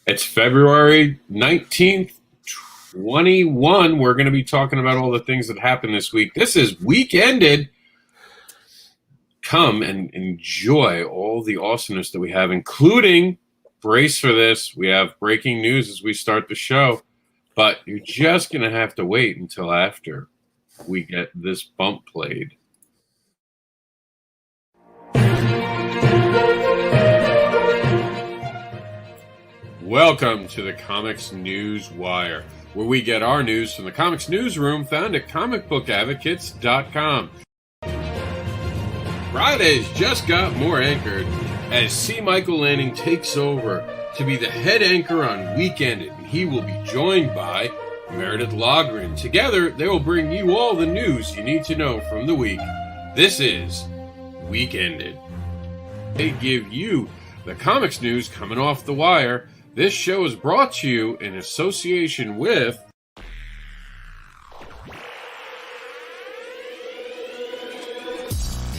It's February 19th, 21. We're going to be talking about all the things that happened this week. This is Weekended. Come and enjoy all the awesomeness that we have, including, brace for this, we have breaking news as we start the show. But you're just going to have to wait until after we get this bump played. Welcome to the Comics News Wire, where we get our news from the comics newsroom found at comicbookadvocates.com. Fridays just got more anchored as C. Michael Lanning takes over to be the head anchor on Weekended, and he will be joined by Meredith Logren. Together, they will bring you all the news you need to know from the week. This is Weekended. They give you the comics news coming off the wire. This show is brought to you in association with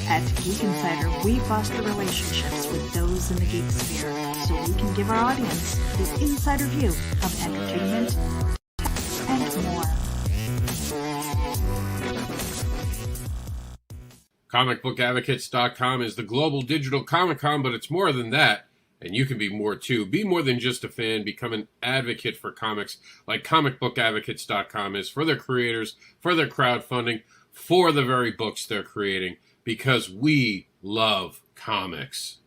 At Geek Insider, we foster relationships with those in the geek sphere so we can give our audience the insider view of entertainment and more. ComicBookAdvocates.com is the global digital Comic-Con, but it's more than that. And you can be more too. Be more than just a fan. Become an advocate for comics like ComicBookAdvocates.com is for their creators, for their crowdfunding, for the very books they're creating, because we love comics.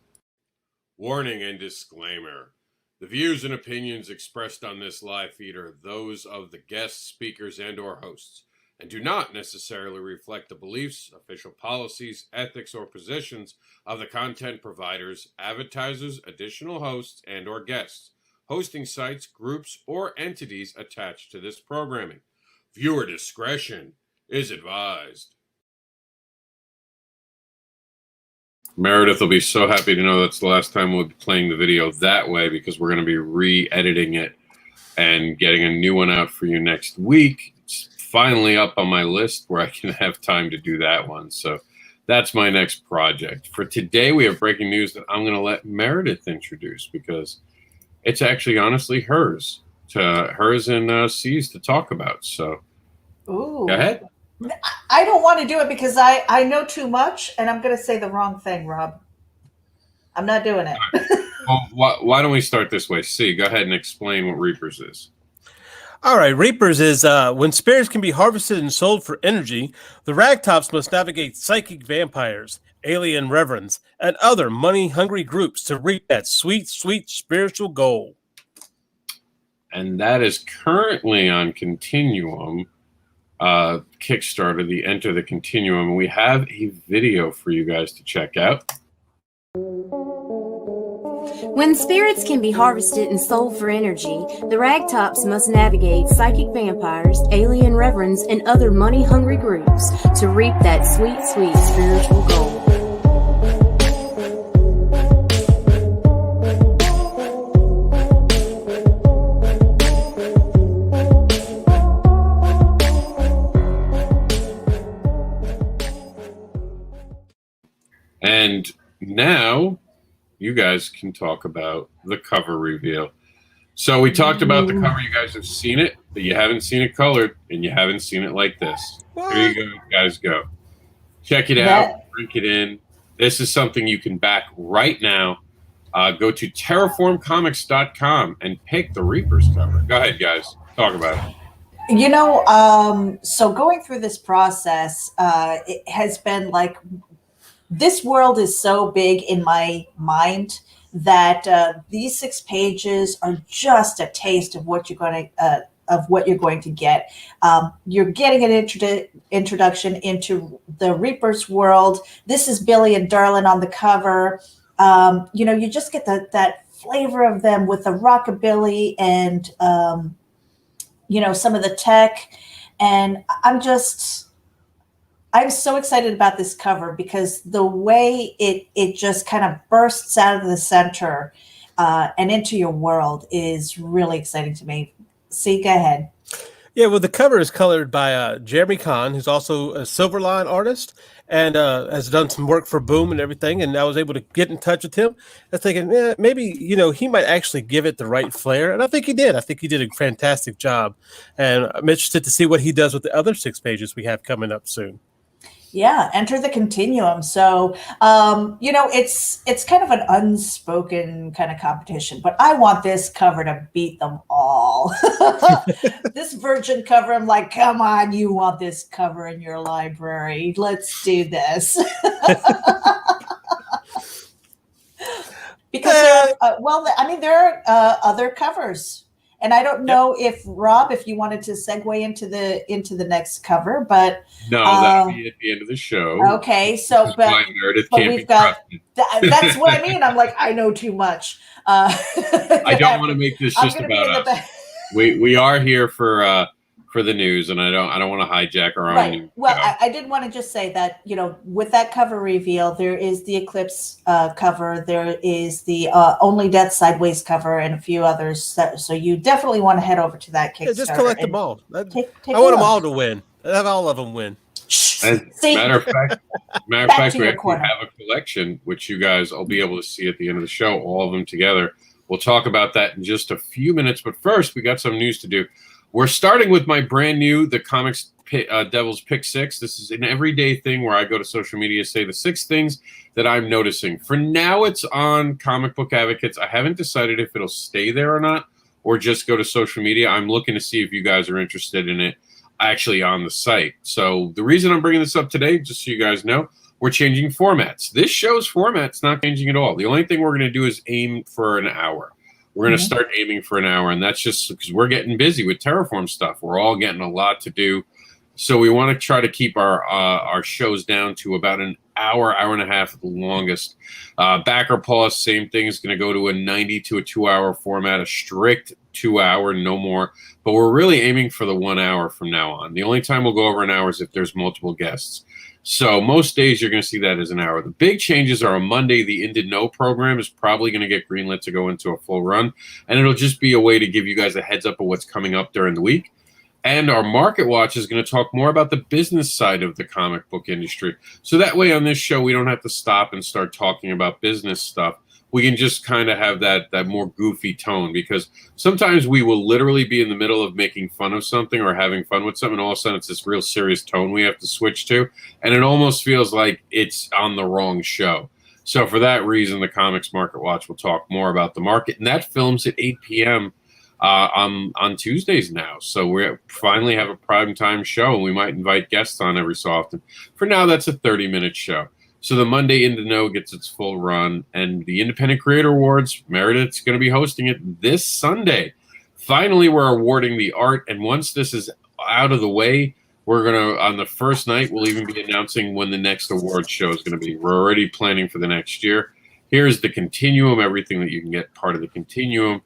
Warning and disclaimer. The views and opinions expressed on this live feed are those of the guests, speakers, and or hosts, and do not necessarily reflect the beliefs, official policies, ethics, or positions of the content providers, advertisers, additional hosts, and or guests, hosting sites, groups, or entities attached to this programming. Viewer discretion is advised. Meredith will be so happy to know that's the last time we'll be playing the video that way, because we're going to be re-editing it and getting a new one out for you next week. It's finally up on my list where I can have time to do that one. So that's my next project. For today, we have breaking news that I'm going to let Meredith introduce, because it's actually honestly hers and C's to talk about. So Ooh. Go ahead. I don't want to do it because I know too much and I'm going to say the wrong thing, Rob. I'm not doing it. Well, why don't we start this way? C, go ahead and explain what Reapers is. All right, Reapers is when spirits can be harvested and sold for energy, the Ragtops must navigate psychic vampires, alien reverends, and other money-hungry groups to reap that sweet, sweet spiritual goal. And that is currently on Continuum, Kickstarter, the Enter the Continuum. We have a video for you guys to check out. When spirits can be harvested and sold for energy, the Ragtops must navigate psychic vampires, alien reverends, and other money-hungry groups to reap that sweet, sweet spiritual goal. And now you guys can talk about the cover reveal. So we talked about the cover. You guys have seen it, but you haven't seen it colored, and you haven't seen it like this. What? Here you go, guys. Go check it out. Drink it in. This is something you can back right now. Go to terraformcomics.com and pick the Reapers cover. Go ahead, guys. Talk about it. You know, so going through this process, it has been like, this world is so big in my mind that these 6 pages are just a taste of what you're going to get. You're getting an introduction into the Reapers world. This is Billy and Darlin on the cover. You know, you just get that flavor of them with the rockabilly and you know, some of the tech. And I'm so excited about this cover because the way it just kind of bursts out of the center and into your world is really exciting to me. See, go ahead. Yeah, well, the cover is colored by Jeremy Kahn, who's also a Silverline artist and has done some work for Boom and everything. And I was able to get in touch with him. I was thinking, maybe, he might actually give it the right flair. And I think he did. I think he did a fantastic job. And I'm interested to see what he does with the other 6 pages we have coming up soon. Yeah, enter the continuum. So, it's kind of an unspoken kind of competition, but I want this cover to beat them all. This virgin cover, I'm like, come on, you want this cover in your library? Let's do this. Because there are other covers. And I don't know if Rob, if you wanted to segue into the next cover, but no, that'll be at the end of the show. Okay, so but we've got that's what I mean. I'm like, I know too much. I don't want to make this just about us. We are here for the news, and I don't want to hijack our own news. Well, I did want to just say that, with that cover reveal, there is the Eclipse cover, there is the Only Death Sideways cover, and a few others. So you definitely want to head over to that Kickstarter. Yeah, just collect them all. Take I want them all to win. Have all of them win. Matter of fact, we actually have a collection, which you guys will be able to see at the end of the show, all of them together. We'll talk about that in just a few minutes, but first, we got some news to do. We're starting with my brand new, the COMiX Devil's Pick 6. This is an everyday thing where I go to social media, say the 6 things that I'm noticing. For now, it's on Comic Book Advocates. I haven't decided if it'll stay there or not, or just go to social media. I'm looking to see if you guys are interested in it actually on the site. So the reason I'm bringing this up today, just so you guys know, we're changing formats. This show's format's not changing at all. The only thing we're going to do is aim for an hour. We're going to start aiming for an hour, and that's just because we're getting busy with Terraform stuff. We're all getting a lot to do. So we want to try to keep our shows down to about an hour, hour and a half at the longest. Backer Pause, same thing, is going to go to a 90 to a 2-hour format, a strict 2-hour, no more. But we're really aiming for the 1 hour from now on. The only time we'll go over an hour is if there's multiple guests. So most days you're going to see that as an hour. The big changes are on Monday. The In Did Know program is probably going to get greenlit to go into a full run. And it'll just be a way to give you guys a heads up of what's coming up during the week. And our Market Watch is going to talk more about the business side of the comic book industry. So that way on this show, we don't have to stop and start talking about business stuff. We can just kind of have that more goofy tone, because sometimes we will literally be in the middle of making fun of something or having fun with something, and all of a sudden it's this real serious tone we have to switch to, and it almost feels like it's on the wrong show. So for that reason, the COMiX Market Watch will talk more about the market, and that films at 8 p.m. On Tuesdays now. So we finally have a prime time show, and we might invite guests on every so often. For now, that's a 30-minute show. So the Monday In the Know gets its full run, and the Independent Creator Awards, Meredith's going to be hosting it this Sunday. Finally, we're awarding the art, and once this is out of the way, we're going to, on the first night, we'll even be announcing when the next award show is going to be. We're already planning for the next year. Here's the Continuum, everything that you can get part of the Continuum.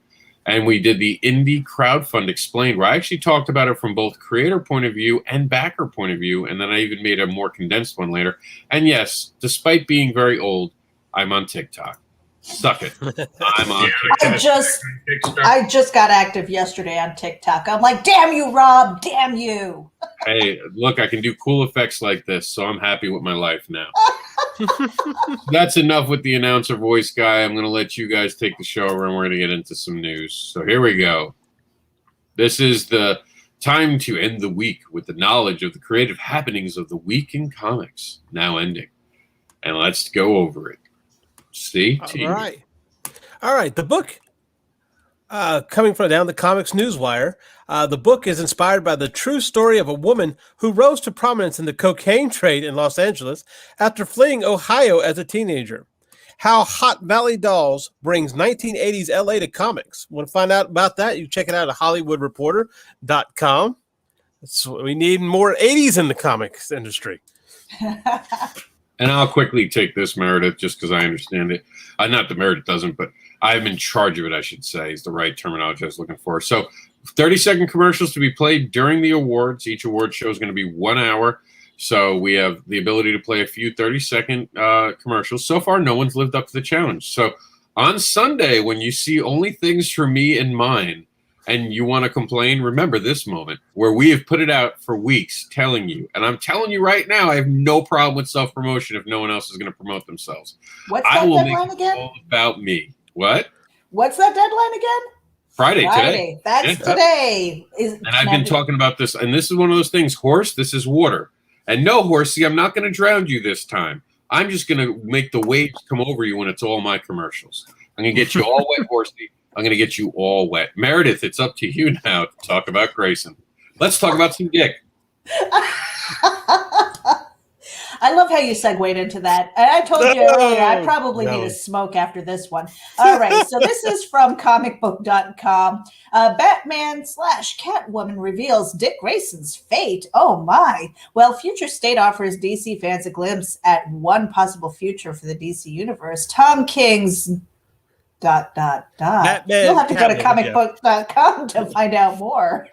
And we did the Indie Crowdfund Explained, where I actually talked about it from both creator point of view and backer point of view, and then I even made a more condensed one later. And yes, despite being very old, I'm on TikTok. Suck it. I'm on TikTok. I just got active yesterday on TikTok. I'm like, damn you, Rob, damn you. Hey, look, I can do cool effects like this, so I'm happy with my life now. That's enough with the announcer voice guy. I'm going to let you guys take the show over, and we're going to get into some news. So here we go. This is the time to end the week with the knowledge of the creative happenings of the week in comics, now ending. And let's go over it. See? All right. The book coming from down the Comics Newswire. The book is inspired by the true story of a woman who rose to prominence in the cocaine trade in Los Angeles after fleeing Ohio as a teenager. How Hot Valley Dolls brings 1980s LA to comics. Want to find out about that? You check it out at HollywoodReporter.com. We need more 80s in the comics industry. And I'll quickly take this, Meredith, just because I understand it. Not that Meredith doesn't, but I'm in charge of it, I should say, is the right terminology I was looking for. So 30-second commercials to be played during the awards. Each award show is going to be 1 hour. So we have the ability to play a few 30-second commercials. So far, no one's lived up to the challenge. So on Sunday, when you see Only Things for Me and Mine, and you want to complain, remember this moment where we have put it out for weeks telling you, and I'm telling you right now, I have no problem with self-promotion if no one else is going to promote themselves. What's I that will deadline make it again? all about me. What? What's that deadline again? Friday today. That's Yeah. today. And I've been talking about this, and this is one of those things, horse, this is water. And no, horsey, I'm not going to drown you this time. I'm just going to make the waves come over you when it's all my commercials. I'm going to get you all wet, horsey. I'm going to get you all wet. Meredith, it's up to you now to talk about Grayson. Let's talk about some dick. I love how you segued into that. And I told you earlier, I probably need a smoke after this one. All right, so this is from comicbook.com. Batman/Catwoman reveals Dick Grayson's fate. Oh my. Well, Future State offers DC fans a glimpse at one possible future for the DC universe. Tom King's ... Batman, You'll have to go to Catwoman, comicbook.com to find out more.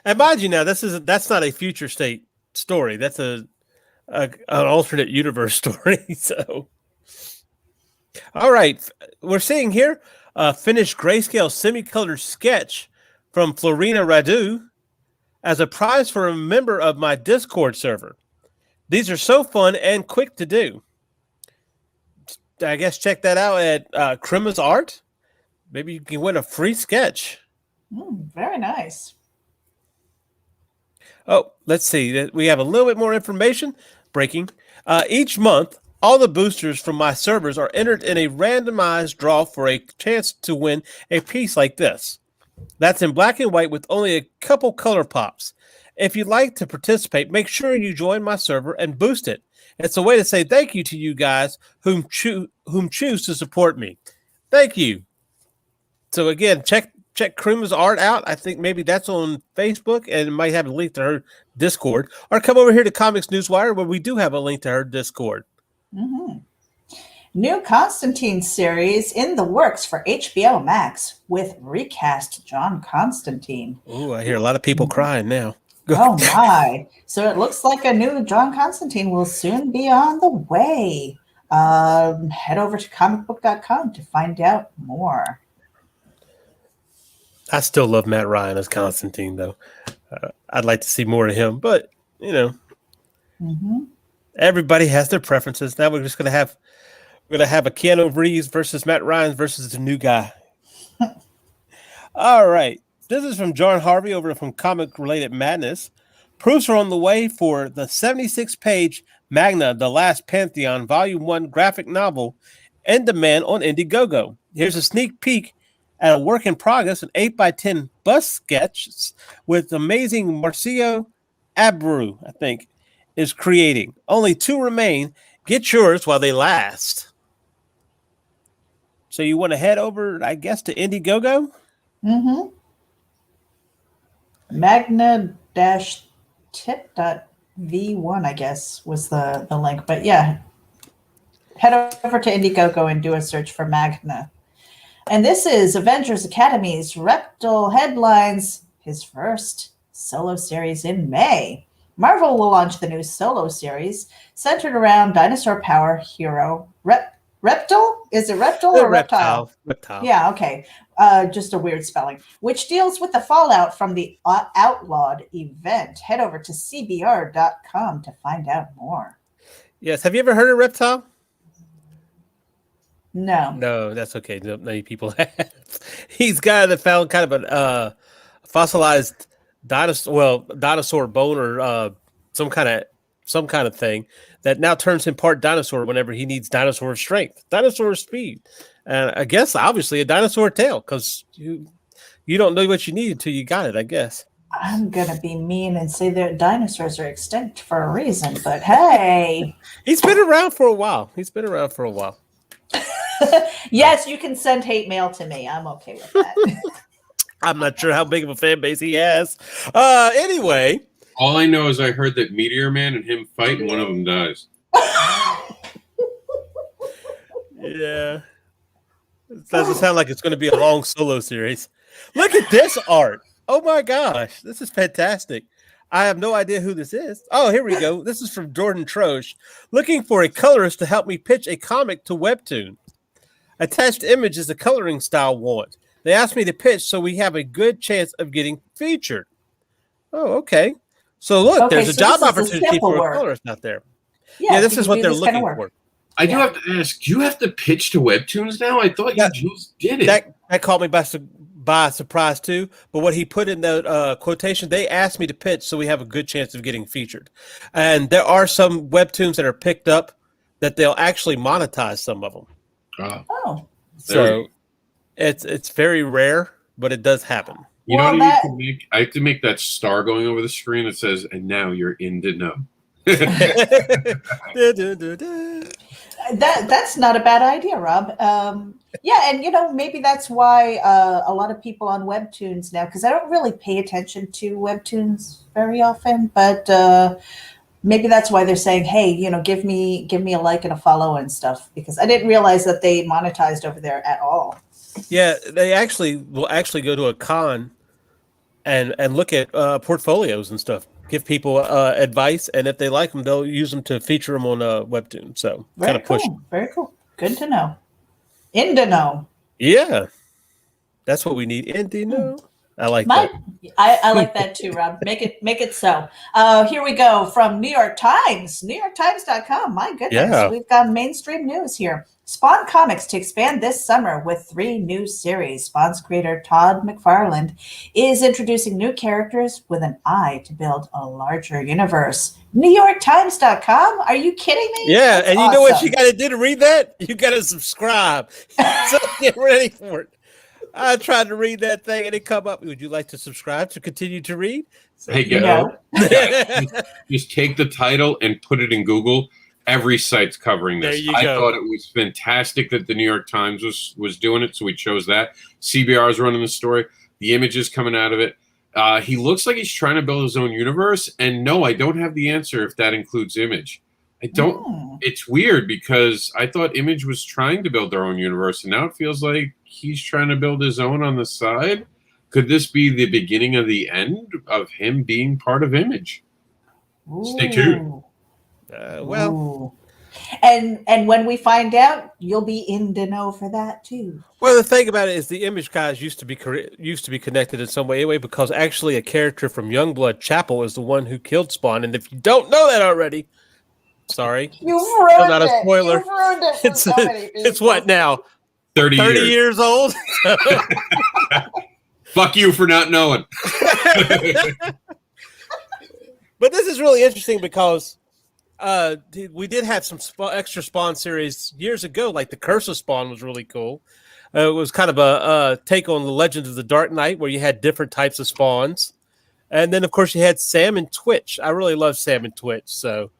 And mind you, now that's not a future state story. That's an alternate universe story. So, all right, we're seeing here a finished grayscale semi-colored sketch from Florina Radu as a prize for a member of my Discord server. These are so fun and quick to do. I guess check that out at CoMiX Art. Maybe you can win a free sketch. Very nice. Oh, let's see. We have a little bit more information. Breaking. Each month, all the boosters from my servers are entered in a randomized draw for a chance to win a piece like this. That's in black and white with only a couple color pops. If you'd like to participate, make sure you join my server and boost it. It's a way to say thank you to you guys whom choose to support me. Thank you. So again, check CoMiX Art out. I think maybe that's on Facebook, and it might have a link to her Discord. Or come over here to Comics Newswire, where we do have a link to her Discord. Mm-hmm. New Constantine series in the works for HBO Max with recast John Constantine. Ooh, I hear a lot of people crying now. Oh my. So it looks like a new John Constantine will soon be on the way. Head over to comicbook.com to find out more. I still love Matt Ryan as Constantine, though. I'd like to see more of him, but everybody has their preferences. Now we're just gonna have a Keanu Reeves versus Matt Ryan versus the new guy. All right, this is from John Harvey over from Comic Related Madness. Proofs are on the way for the 76-page Magna: The Last Pantheon Volume 1 graphic novel in demand on Indiegogo. Here's a sneak peek at a work in progress, an 8x10 bust sketch with amazing Marcio Abreu, I think, is creating. Only 2 remain. Get yours while they last. So you want to head over, I guess, to Indiegogo? Mm-hmm. Magna-tip.v1, I guess, was the link. But yeah, head over to Indiegogo and do a search for Magna. And this is Avengers Academy's Reptile headlines his first solo series in May. Marvel will launch the new solo series centered around dinosaur power hero Reptile? Is it Reptile or Reptile? Reptile. Yeah, okay. Just a weird spelling. Which deals with the fallout from the Outlawed event. Head over to cbr.com to find out more. Yes. Have you ever heard of Reptile? No, that's okay. Many people have. He's guy that found kind of a fossilized dinosaur bone or some kind of thing that now turns him part dinosaur whenever he needs dinosaur strength, dinosaur speed, and I guess obviously a dinosaur tail because you don't know what you need until you got it. I guess I'm gonna be mean and say that dinosaurs are extinct for a reason, but hey, he's been around for a while. Yes, you can send hate mail to me. I'm okay with that. I'm not sure how big of a fan base he has. Anyway. All I know is I heard that Meteor Man and him fight and one of them dies. Yeah. It doesn't sound like it's going to be a long solo series. Look at this art. Oh my gosh. This is fantastic. I have no idea who this is. Oh, here we go. This is from Jordan Troche. Looking for a colorist to help me pitch a comic to Webtoon. Attached image is the coloring style want. They asked me to pitch so we have a good chance of getting featured. Oh, okay. So look, Okay, there's a so job this is the opportunity simple for a work. colorist out there. Yeah, this so is you what do they're this kind looking of work. for. I do have to ask, do you have to pitch to Webtoons now? I thought you just did it. That caught me by surprise too. But what he put in the quotation, they asked me to pitch so we have a good chance of getting featured. And there are some Webtoons that are picked up that they'll actually monetize some of them. Oh. So it's very rare, but it does happen. You Well, know what I need to make? I have to make that star going over the screen that says, and now you're in the know. That's not a bad idea, Rob. Yeah, and maybe that's why a lot of people on Webtoons now, because I don't really pay attention to Webtoons very often, but maybe that's why they're saying, hey, give me a like and a follow and stuff, because I didn't realize that they monetized over there at all. Yeah, they will actually go to a con and look at portfolios and stuff. Give people advice, and if they like them, they'll use them to feature them on Webtoon. So kind of push. Very cool. Good to know. In to know. Yeah, that's what we need. In to know. I like that. I like that too, Rob. Make it so. Here we go from New York Times, NewYorkTimes.com. My goodness, Yeah. We've got mainstream news here. Spawn Comics to expand this summer with 3 new series. Spawn's creator Todd McFarlane is introducing new characters with an eye to build a larger universe. NewYorkTimes.com? Are you kidding me? Yeah, That's and you know what awesome. you got to do to read that? You got to subscribe. So get ready for it. I tried to read that thing and it come up. Would you like to subscribe to continue to read? So, Hey, just take the title and put it in Google. Every site's covering this. I thought it was fantastic that the New York Times was doing it, so we chose that. CBR is running the story. The images coming out of it. He looks like he's trying to build his own universe, and no, I don't have the answer if that includes Image. I don't. It's weird because I thought Image was trying to build their own universe, and now it feels like he's trying to build his own on the side. Could this be the beginning of the end of him being part of Image? Stay tuned. And when we find out, you'll be in the know for that too. Well, the thing about it is the Image guys used to be connected in some way anyway, because actually a character from Youngblood Chapel is the one who killed Spawn. And if you don't know that already, sorry, you've ruined not a spoiler. You've ruined it for so many people. It's what now? 30 years old. Fuck you for not knowing. But this is really interesting because we did have some extra Spawn series years ago, like the Curse of Spawn was really cool. It was kind of a take on the Legends of the Dark Knight, where you had different types of spawns. And then, of course, you had Sam and Twitch. I really love Sam and Twitch, so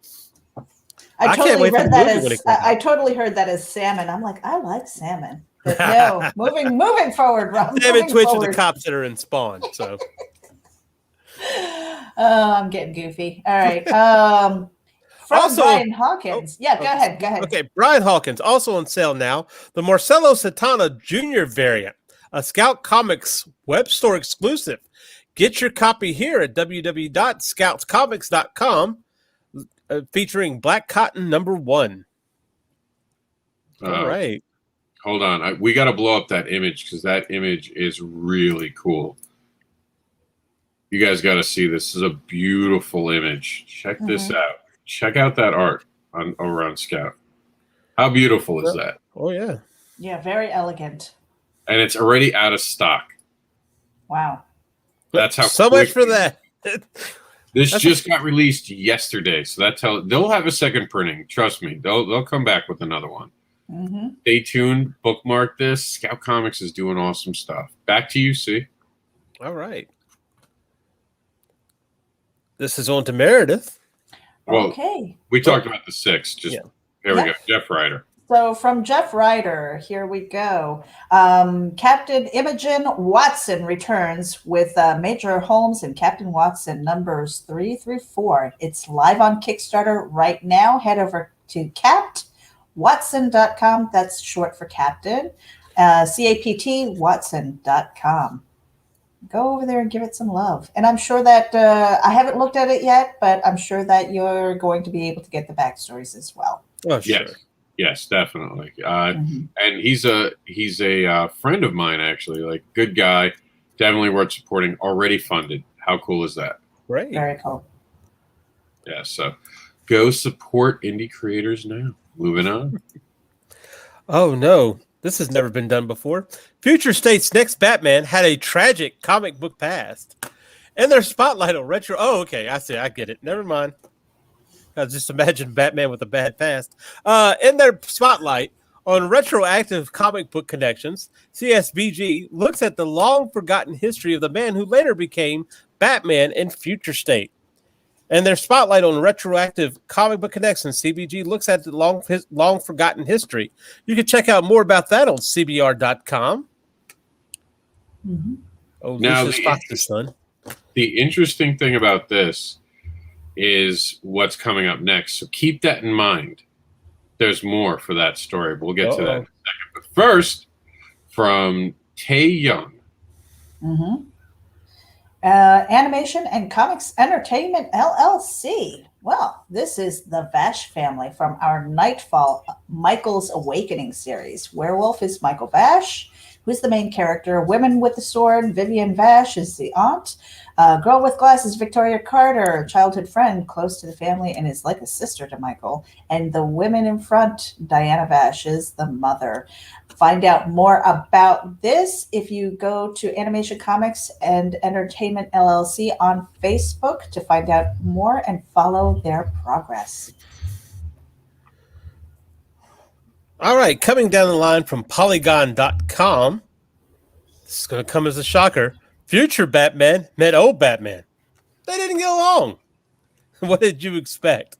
I can't wait for the movie when it comes out. I totally heard that as salmon. I'm like, I like salmon. But no, moving forward, Rob. Sam and Twitch are the cops that are in Spawn, so. Oh, I'm getting goofy. All right. From Brian Hawkins. Go ahead. Okay, Brian Hawkins, also on sale now. The Marcelo Satana Jr. variant, a Scout Comics web store exclusive. Get your copy here at www.scoutscomics.com, featuring Black Cotton #1. All right. Hold on. We got to blow up that image because that image is really cool. You guys got to see this. This is a beautiful image. Check this out. Check out that art over on Scout. How beautiful is that? Oh, yeah. Yeah, very elegant. And it's already out of stock. Wow. That's how so much for that. This just got released yesterday, so that's how they'll have a second printing. Trust me, they'll come back with another one. Stay tuned. Bookmark this. Scout Comics is doing awesome stuff. Back to you, C. All right. This is on to Meredith. Well, okay. We talked about the 6. Here we go. Jeff Ryder. So from Jeff Ryder, here we go. Captain Imogen Watson returns with Major Holmes and Captain Watson numbers 3 through 4. It's live on Kickstarter right now. Head over to captwatson.com. That's short for Captain. CAPTWatson.com. Go over there and give it some love. And I'm sure that I haven't looked at it yet, but I'm sure that you're going to be able to get the backstories as well. Oh, sure. Yes, definitely. Mhm. And he's a friend of mine, actually. Like, good guy, definitely worth supporting. Already funded. How cool is that? Great. Very cool. Yeah. So go support indie creators now. Moving on. Oh no, this has never been done before. Future State's next Batman had a tragic comic book past. And their spotlight on retro. Oh, okay. I see. I get it. Never mind. I just imagine Batman with a bad past. In their spotlight on retroactive comic book connections, CSBG looks at the long forgotten history of the man who later became Batman in Future State. And their spotlight on retroactive comic book connections, CBG looks at the long forgotten history. You can check out more about that on CBR.com. Mm-hmm. Oh, Now, Lucius Fox's son. The interesting thing about this is what's coming up next. So keep that in mind. There's more for that story. We'll get to that in a second. But first, from Tae Young. Mm-hmm. Animation and Comics Entertainment LLC. Well, this is the Vash family from our Nightfall Michael's Awakening series. Werewolf is Michael Vash, who's the main character. Women with the Sword, Vivian Vash is the aunt. Girl with Glasses, Victoria Carter, childhood friend, close to the family and is like a sister to Michael. And the women in front, Diana Vash is the mother. Find out more about this if you go to Animation Comics and Entertainment LLC on Facebook to find out more and follow their progress. All right, coming down the line from Polygon.com. This is going to come as a shocker. Future Batman met old Batman. They didn't get along. What did you expect?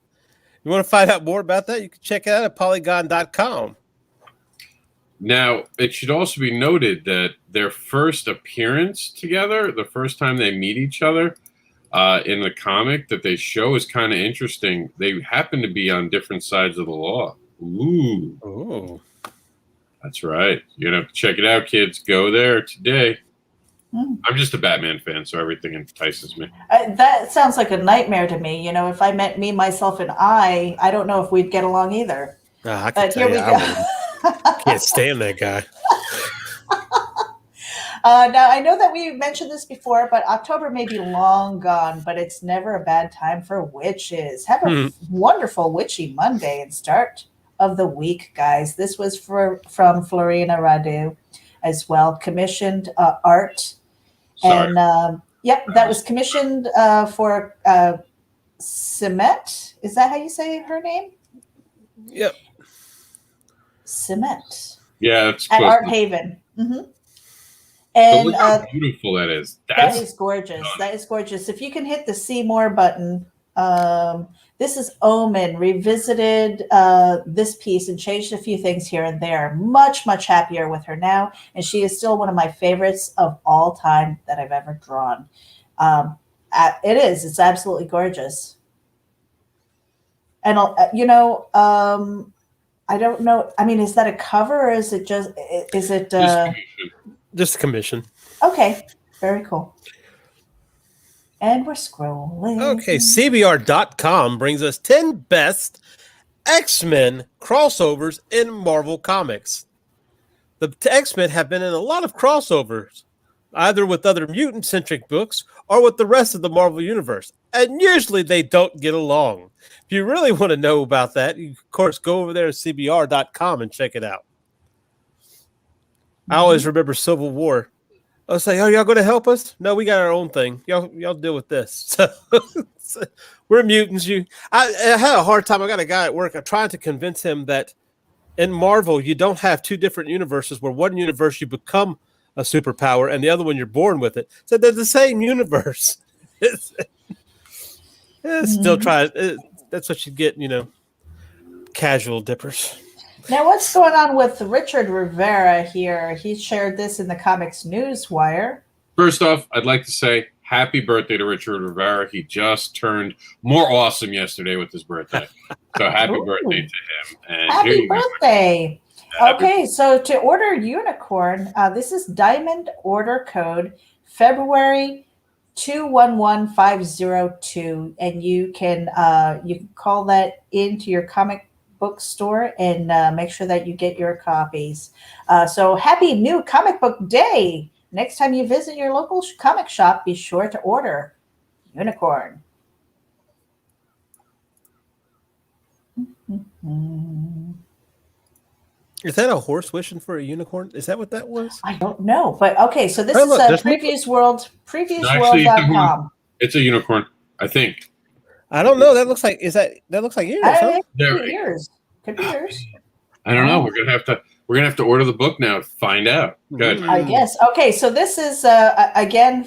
You want to find out more about that? You can check it out at Polygon.com. Now, it should also be noted that their first appearance together, the first time they meet each other in the comic that they show is kind of interesting. They happen to be on different sides of the law. Ooh. Ooh. That's right. You're going to have to check it out, kids. Go there today. Hmm. I'm just a Batman fan, so everything entices me. That sounds like a nightmare to me. You know, if I met me, myself, and I don't know if we'd get along either. I can But tell here you, we I go. can't stand that guy. Now, I know that we mentioned this before, but October may be long gone, but it's never a bad time for witches. Have a wonderful witchy Monday and start of the week, guys. This was from Florina Radu as well, commissioned art. Sorry. And yep, that was commissioned for Cement. Is that how you say her name? Yep. Cement. Yeah, it's At close Art to- Haven. Mm-hmm. But And look how beautiful that is. that is gorgeous. That is gorgeous. If you can hit the see more button, this is Omen revisited this piece and changed a few things here and there. Much, much happier with her now. And she is still one of my favorites of all time that I've ever drawn. It is. It's absolutely gorgeous. And, I don't know. I mean, is that a cover or is it just, is it? Just a commission. Okay. Very cool. And we're scrolling. Okay, CBR.com brings us 10 best X-Men crossovers in Marvel Comics. The X-Men have been in a lot of crossovers, either with other mutant-centric books or with the rest of the Marvel Universe, and usually they don't get along. If you really want to know about that, you, of course, go over there to CBR.com and check it out. I always remember Civil War. I was like, "Oh, y'all going to help us? No, we got our own thing. Y'all deal with this." So, we're mutants. I had a hard time. I got a guy at work. I'm trying to convince him that in Marvel, you don't have two different universes where one universe you become a superpower and the other one you're born with it. So they're the same universe. Still try. That's what you get, casual dippers. Now, what's going on with Richard Rivera here? He shared this in the Comics Newswire. First off, I'd like to say happy birthday to Richard Rivera. He just turned more awesome yesterday with his birthday. So happy birthday to him. And Happy birthday. Okay, so to order Unicorn, this is Diamond Order Code February 211502, and you can call that into your comic Book Store and make sure that you get your copies. So happy new comic book day. Next time you visit your local comic shop, be sure to order Unicorn. Is that a horse wishing for a unicorn? Is that what that was? I don't know, but okay. So this Oh, look, is there's previewsworld.com. It's a unicorn, I think. I don't know. That looks like ears. Huh? There- Could be yours. Could be yours. I don't know. We're gonna have to order the book now to find out. Good. Mm. I guess. Okay, so this is again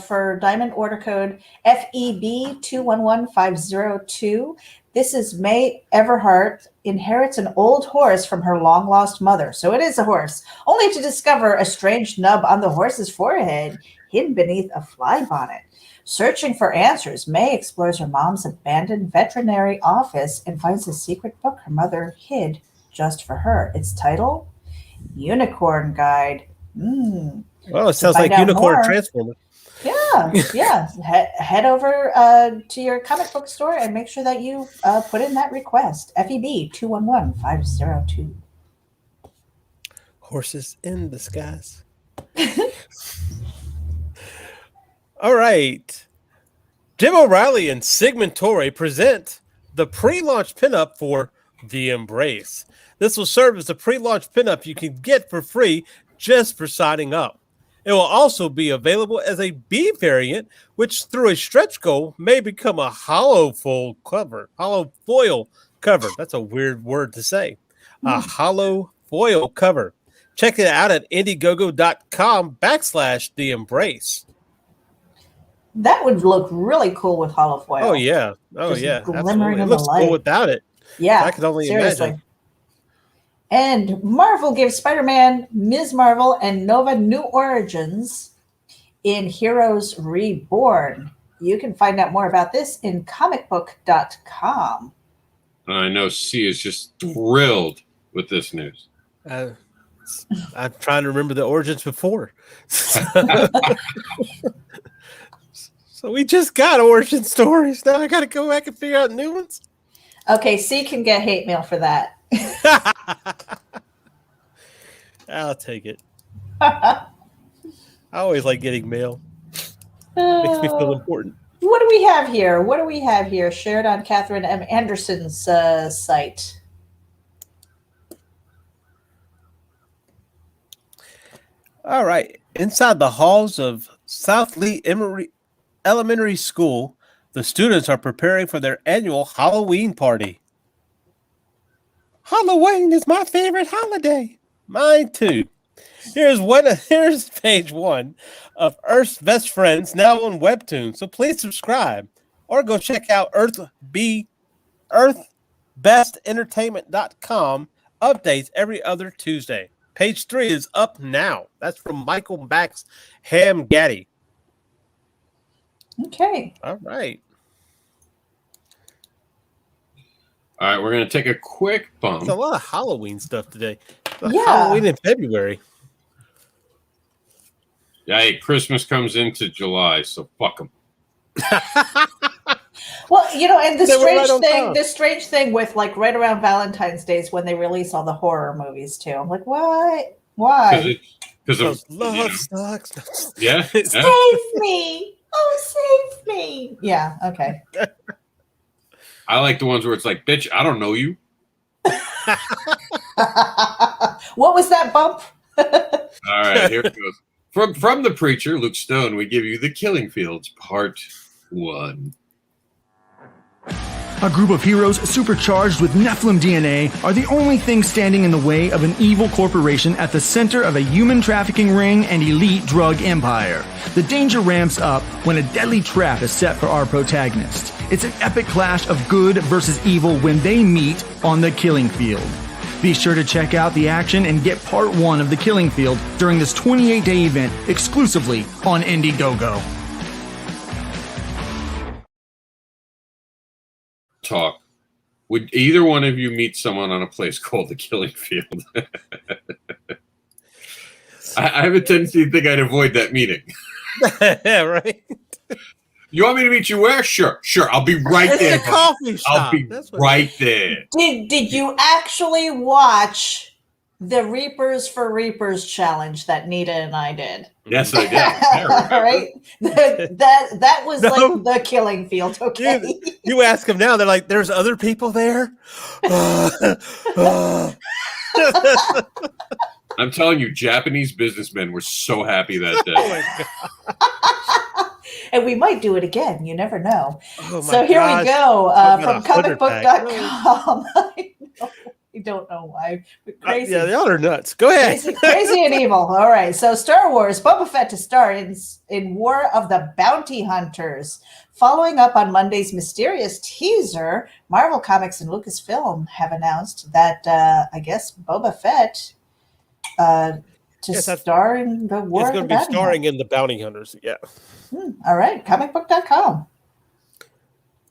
for Diamond order code FEB211502. This is May Everhart inherits an old horse from her long lost mother. So it is a horse, only to discover a strange nub on the horse's forehead, hidden beneath a fly bonnet. Searching for answers, May explores her mom's abandoned veterinary office and finds a secret book her mother hid just for her. Its title, Unicorn Guide. Well, it sounds find like out Unicorn more- Transformer. Yeah. Head over to your comic book store and make sure that you put in that request. FEB 211502. Horses in the skies. All right. Jim O'Reilly and Sigmund Torre present the pre-launch pinup for The Embrace. This will serve as a pre-launch pinup you can get for free just for signing up. It will also be available as a B variant, which through a stretch goal may become a hollow foil cover. That's a weird word to say. A hollow foil cover. Check it out at indiegogo.com/The Embrace. That would look really cool with hollow foil. Oh yeah. Just Absolutely. glimmering It in the looks light. cool without it. Yeah. I can only seriously. imagine. And Marvel gives Spider-Man, Ms. Marvel, and Nova new origins in Heroes Reborn. You can find out more about this in comicbook.com. I know C is just thrilled with this news. I'm trying to remember the origins before. So we just got origin stories. Now I got to go back and figure out new ones. Okay, C can get hate mail for that. I'll take it. I always like getting mail. Makes me feel important. What do we have here? Shared on Catherine M. Anderson's site. All right. Inside the halls of South Lee Elementary School, the students are preparing for their annual Halloween party. Halloween is my favorite holiday. Mine too. Here's page 1 of Earth's Best Friends, now on Webtoon. So please subscribe or go check out earthbestentertainment.com. Updates every other Tuesday. Page 3 is up now. That's from Michael Bax Ham Gaddy. Okay. All right. All right, we're going to take a quick bump. There's a lot of Halloween stuff today. Yeah. Halloween in February. Yeah, hey, Christmas comes into July, so fuck them. Well, and the strange thing with like right around Valentine's Day is when they release all the horror movies too. I'm like, what? Why? Because of Love sucks. yeah. Save me! Oh, save me! Yeah. Okay. I like the ones where it's like, bitch, I don't know you. What was that bump? All right, here it goes. From the preacher, Luke Stone, we give you The Killing Fields, Part 1. A group of heroes supercharged with Nephilim DNA are the only thing standing in the way of an evil corporation at the center of a human trafficking ring and elite drug empire. The danger ramps up when a deadly trap is set for our protagonist. It's an epic clash of good versus evil when they meet on the killing field. Be sure to check out the action and get part 1 of The Killing Field during this 28-day event exclusively on Indiegogo. Talk. Would either one of you meet someone on a place called The Killing Field? I have a tendency to think I'd avoid that meeting. Yeah, right. You want me to meet you where? Sure. I'll be right It's there. a coffee shop. I'll be right there. Did you actually watch the Reapers for Reapers challenge that Nita and I did? Yes, I did. Right? That was No. like the killing field, okay? You ask them now, they're like, there's other people there? I'm telling you, Japanese businessmen were so happy that day. Oh my God. And we might do it again. You never know. Oh my So here gosh. we go Talk from about a 100 comicbook.com. I don't know why. But crazy. Yeah, y'all are nuts. Go ahead. Crazy and evil. All right. So Star Wars, Boba Fett to star in War of the Bounty Hunters. Following up on Monday's mysterious teaser, Marvel Comics and Lucasfilm have announced that I guess Boba Fett star in the War It's of the going to be Bounty starring in the Bounty Hunters. Yeah. All right. Comicbook.com.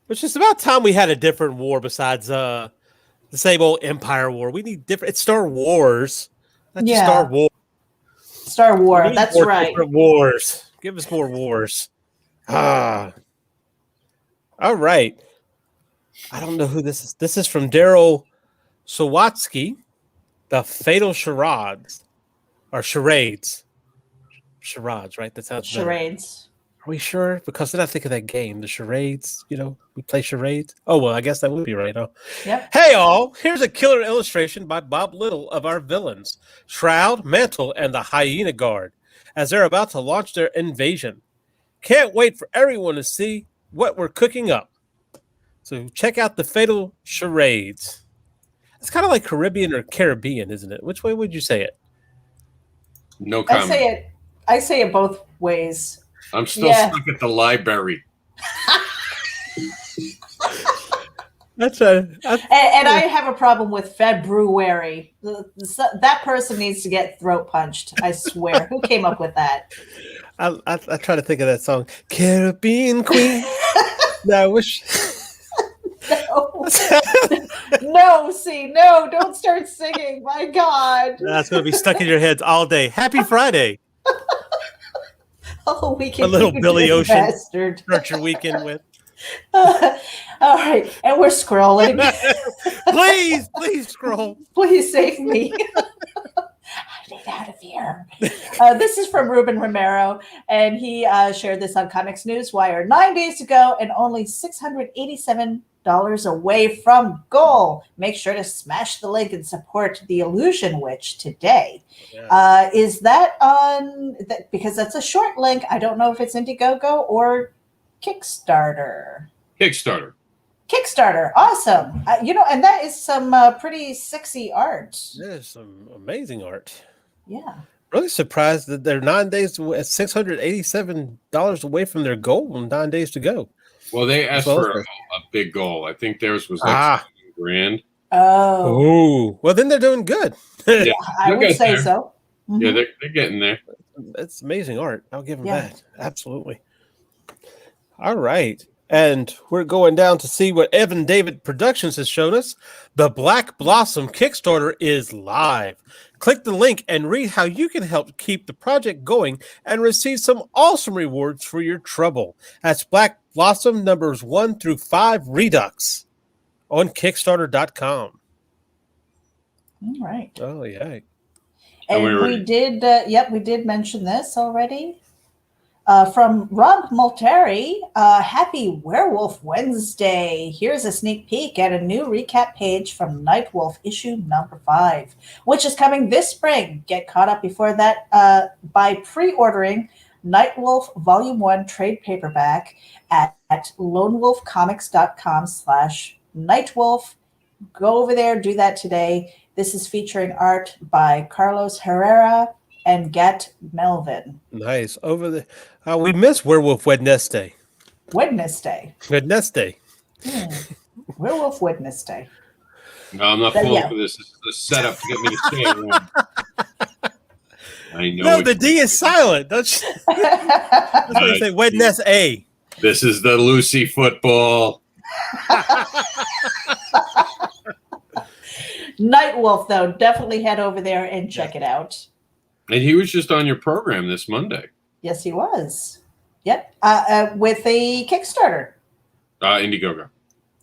It's just about time we had a different war besides the same old Empire War. We need different. It's Star Wars. Not just Star Wars. Star War. We need That's more right. different wars. Give us more wars. All right. I don't know who this is. This is from Daryl Sawatsky. The Fatal Charades. Or Charades. Charades, right? That sounds better. Charades. Are we sure? Because then I think of that game, the charades. We play charades. Oh, well, I guess that would be right, huh? Yep. Hey, all. Here's a killer illustration by Bob Little of our villains, Shroud, Mantle, and the Hyena Guard, as they're about to launch their invasion. Can't wait for everyone to see what we're cooking up. So check out the Fatal Charades. It's kind of like Caribbean or Caribbean, isn't it? Which way would you say it? No comment. I say it both ways. I'm still stuck at the library. That's right. And I have a problem with February. That person needs to get throat punched. I swear. Who came up with that? I try to think of that song, Caribbean Queen. No, I wish. No, don't start singing. My God. That's going to be stuck in your heads all day. Happy Friday. Oh, we can A little Billy Ocean. Bastard. Start your weekend with. All right. And we're scrolling. Please scroll. Please save me. I need out of here. This is from Ruben Romero, and he shared this on Comics Newswire. 9 days to go and only $687 away from goal. Make sure to smash the link and support the Illusion Witch today. Yeah. Is that on? Because that's a short link. I don't know if it's Indiegogo or Kickstarter. Kickstarter. Awesome. And that is some pretty sexy art. There's some amazing art. Yeah. Really surprised that they're 9 days at $687 away from their goal and 9 days to go. Well, they asked for a big goal. I think theirs was like $7,000. Oh. Well, then they're doing good. Yeah, I would say there. So. Mm-hmm. Yeah, they're getting there. It's amazing art. I'll give them that. Absolutely. All right. And we're going down to see what Evan David Productions has shown us. The Black Blossom Kickstarter is live. Click the link and read how you can help keep the project going and receive some awesome rewards for your trouble. That's Black Blossom numbers 1 through 5 Redux on Kickstarter.com. All right. Oh, yeah. And we did, we did mention this already. From Rob Multeri, happy Werewolf Wednesday. Here's a sneak peek at a new recap page from Nightwolf issue number 5, which is coming this spring. Get caught up before that by pre-ordering Nightwolf Volume 1 trade paperback at lonewolfcomics.com/Nightwolf. Go over there, do that today. This is featuring art by Carlos Herrera and Gat Melvin. Nice. Over the we missed Werewolf Wednesday. Wednesday. Werewolf Wednesday. No, I'm not falling for this. This is a setup to get me to say it wrong. I know. No, the D is silent. That's what you say. Wednesday. This is the Lucy football. Nightwolf, though, definitely head over there and check it out. And he was just on your program this Monday. Yes, he was. Yep. With a Kickstarter. Indiegogo.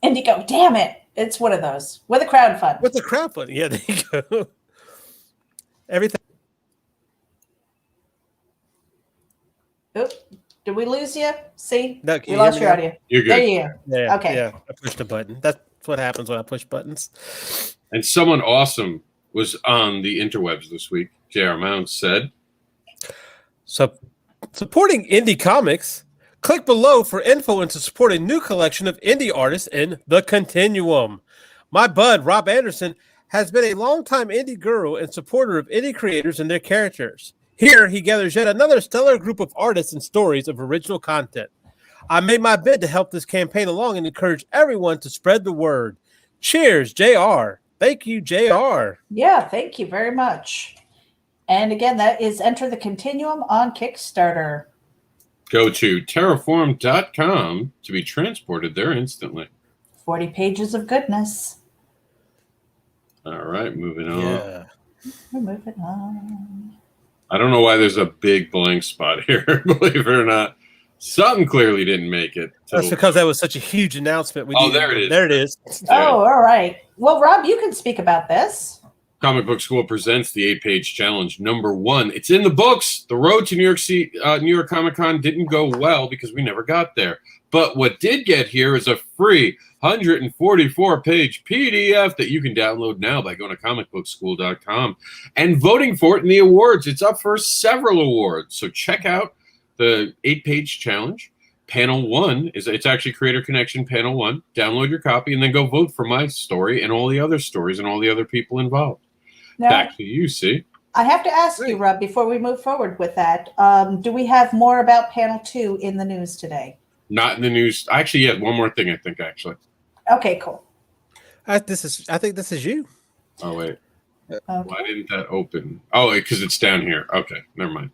Indigo. Damn it. It's one of those. With a crowdfund. With the crowdfunding. Yeah, there you go. Everything. Oop. Did we lose you? See? No, can we you lost hear your me audio. You're good. There you go. Yeah. Okay. Yeah, I pushed a button. That's what happens when I push buttons. And someone awesome was on the interwebs this week. J.R. Mounds said, So, supporting indie comics, click below for info and to support a new collection of indie artists in the Continuum. My bud, Rob Anderson, has been a longtime indie guru and supporter of indie creators and their characters. Here, he gathers yet another stellar group of artists and stories of original content. I made my bid to help this campaign along and encourage everyone to spread the word. Cheers, JR. Thank you, JR. Yeah, thank you very much. And again, that is Enter the Continuum on Kickstarter. go to terraform.com to be transported there instantly. 40 pages of goodness. All right, moving on. Yeah. We're moving on. I don't know why there's a big blank spot here, believe it or not. Something clearly didn't make it. That's because that was such a huge announcement. There it is. There it is. Yeah. Oh, all right. Well, Rob, you can speak about this. Comic Book School presents the 8-page challenge #1. It's in the books. The road to New York Comic Con didn't go well because we never got there. But what did get here is a free 144-page PDF that you can download now by going to comicbookschool.com and voting for it in the awards. It's up for several awards. So check out the 8-page challenge. Panel 1 it's actually Creator Connection Panel 1. Download your copy and then go vote for my story and all the other stories and all the other people involved. Now, Back to you, C. I have to ask you, Rob, before we move forward with that, do we have more about Panel 2 in the news today? Not in the news. Actually, yeah, one more thing, I think, actually. Okay, cool. I think this is you. Oh, wait. Okay. Why didn't that open? Oh, because it's down here. Okay, never mind.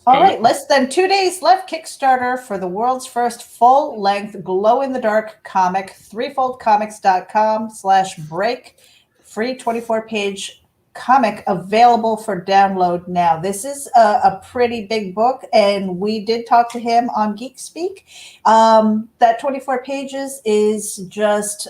All right, less than 2 days left. Kickstarter for the world's first full-length glow-in-the-dark comic, threefoldcomics.com/break. Free 24-page comic available for download now. This is a pretty big book, and we did talk to him on Geek Speak. That 24 pages is just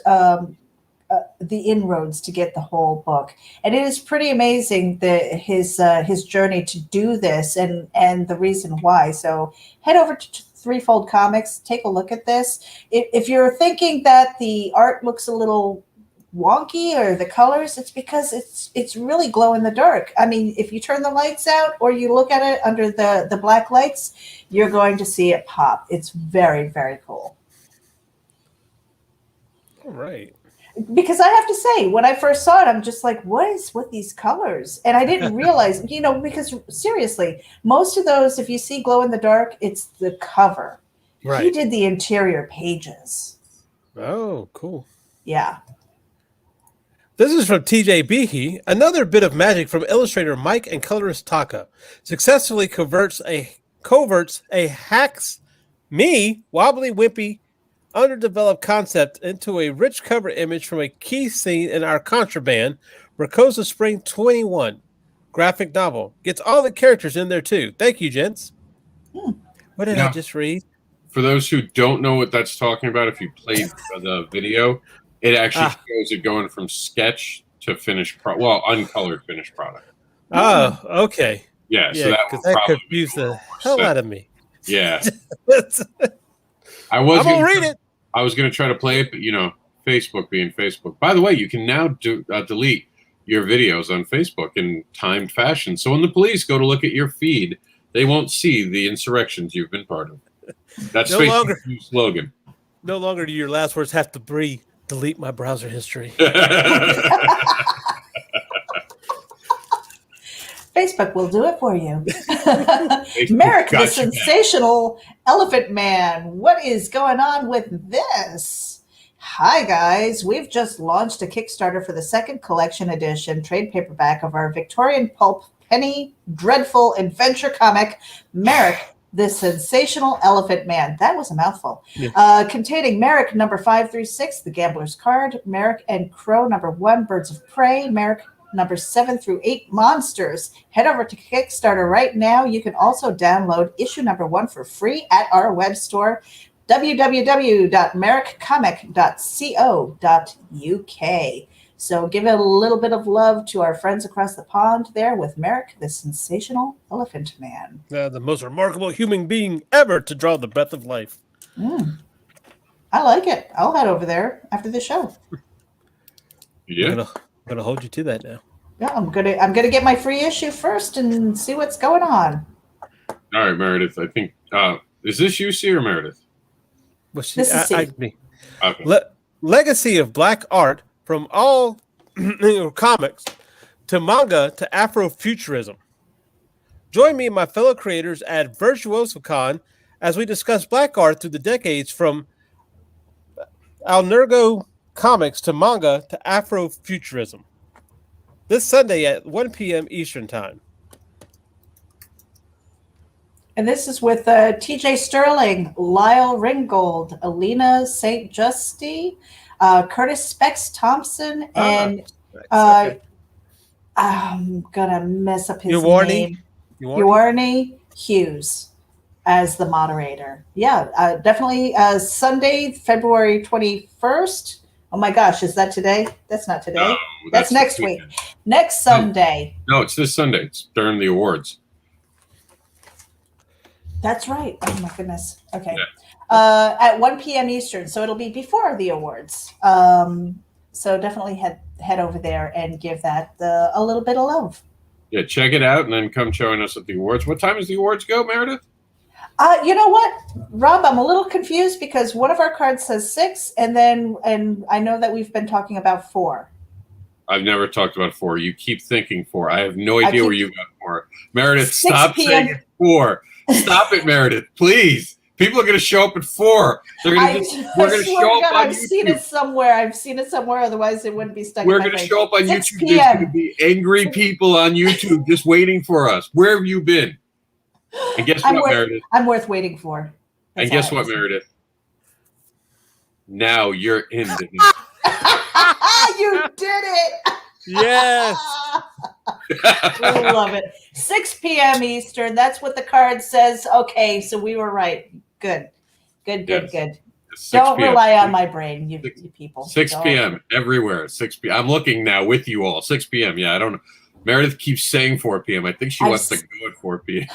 the inroads to get the whole book, and it is pretty amazing his journey to do this and the reason why. So head over to Threefold Comics, take a look at this. If you're thinking that the art looks a little wonky or the colors, it's because it's really glow in the dark. I mean, if you turn the lights out or you look at it under the black lights, you're going to see it pop. It's very, very cool. All right. Because I have to say, when I first saw it, I'm just like, what is with these colors? And I didn't realize, because seriously, most of those, if you see glow in the dark, it's the cover. Right. He did the interior pages. Oh, cool. Yeah. This is from TJ Behe. Another bit of magic from illustrator Mike and colorist Taka. Successfully coverts a hacks me wobbly wimpy underdeveloped concept into a rich cover image from a key scene in our Contraband, Rakosa Spring 21 graphic novel. Gets all the characters in there too. Thank you, gents. What did I just read? For those who don't know what that's talking about, if you played the video, it actually shows it going from sketch to finished uncolored finished product. Oh, okay. Yeah, so because that confused the hell out of me. Yeah. I'm gonna read it. I was going to try to play it, but Facebook being Facebook. By the way, you can now delete your videos on Facebook in timed fashion. So when the police go to look at your feed, they won't see the insurrections you've been part of. That's Facebook's new slogan. No longer do your last words have to be delete my browser history. Facebook will do it for you. Merrick, the sensational Elephant Man. What is going on with this? Hi, guys. We've just launched a Kickstarter for the second collection edition trade paperback of our Victorian pulp penny dreadful adventure comic, Merrick, the sensational Elephant Man. That was a mouthful. Yeah. Containing Merrick number 5 through 6, The Gambler's Card, Merrick and Crow number 1, Birds of Prey, Merrick number 7 through 8 monsters. Head over to Kickstarter right now. You can also download issue number 1 for free at our web store, www.merrickcomic.co.uk. So give it a little bit of love to our friends across the pond there with Merrick, the sensational elephant man. The most remarkable human being ever to draw the breath of life. I like it. I'll head over there after the show. Yeah. I'm gonna hold you to that now. Yeah, I'm gonna get my free issue first and see what's going on. All right, Meredith. I think is this you, C, or Meredith? Well, This is C. me. Okay. Legacy of black art from all comics to manga to Afrofuturism. Join me and my fellow creators at VirtuosoCon as we discuss black art through the decades from Alnergo comics to manga to Afrofuturism. This Sunday at 1 p.m. Eastern Time. And this is with TJ Sterling, Lyle Ringgold, Alina St. Justy, Curtis Specs Thompson, and Okay. I'm gonna mess up his Uwarni? name. Uwarni Hughes as the moderator. Yeah, definitely Sunday, February 21st. Oh my gosh, is that today? That's not today. No, that's next week. Next Sunday. No, it's this Sunday. It's during the awards. That's right. Oh my goodness. Okay. Yeah. At 1 p.m. Eastern, so it'll be before the awards. So definitely head over there and give that a little bit of love. Yeah, check it out and then come join us at the awards. What time does the awards go, Meredith? You know what, Rob? I'm a little confused because one of our cards says 6, and I know that we've been talking about 4. I've never talked about 4. You keep thinking 4. I have no idea where you got 4. Meredith, stop saying it's 4. Stop it, Meredith, please. People are going to show up at 4. We're going to show up on I've YouTube. seen it somewhere. Otherwise, it wouldn't be stuck. We're in my going to brain. show up on 6 YouTube. There's p.m. going to be angry people on YouTube just waiting for us. Where have you been? And guess what, Meredith? I'm worth waiting for. And guess what, Meredith? Now you're in the You did it. Yes. I love it. 6 p.m. Eastern. That's what the card says. Okay, so we were right. Good. Yes. Don't 6 rely on my brain, you people. 6 p.m. everywhere. 6 p.m. I'm looking now with you all. 6 p.m. Yeah, I don't know. Meredith keeps saying 4 p.m. I think she wants to go at 4 p.m.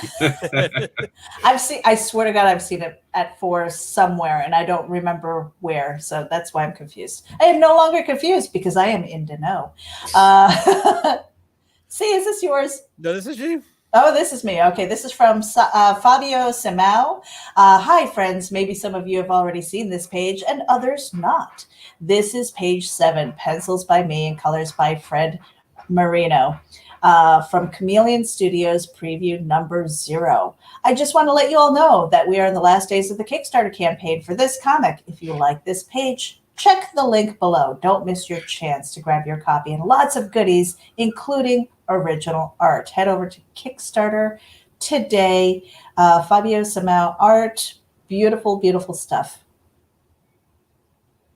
I swear to God, I've seen it at 4 somewhere, and I don't remember where. So that's why I'm confused. I am no longer confused because I am in the know. See, is this yours? No, this is you. Oh, this is me. Okay, this is from Fabio Simao. Hi, friends. Maybe some of you have already seen this page and others not. This is page 7, pencils by me and colors by Fred Marino, from Chameleon Studios preview number 0. I just want to let you all know that we are in the last days of the Kickstarter campaign for this comic. If you like this page, check the link below. Don't miss your chance to grab your copy and lots of goodies, including original art. Head over to Kickstarter today. Fabio Simao art. Beautiful, beautiful stuff.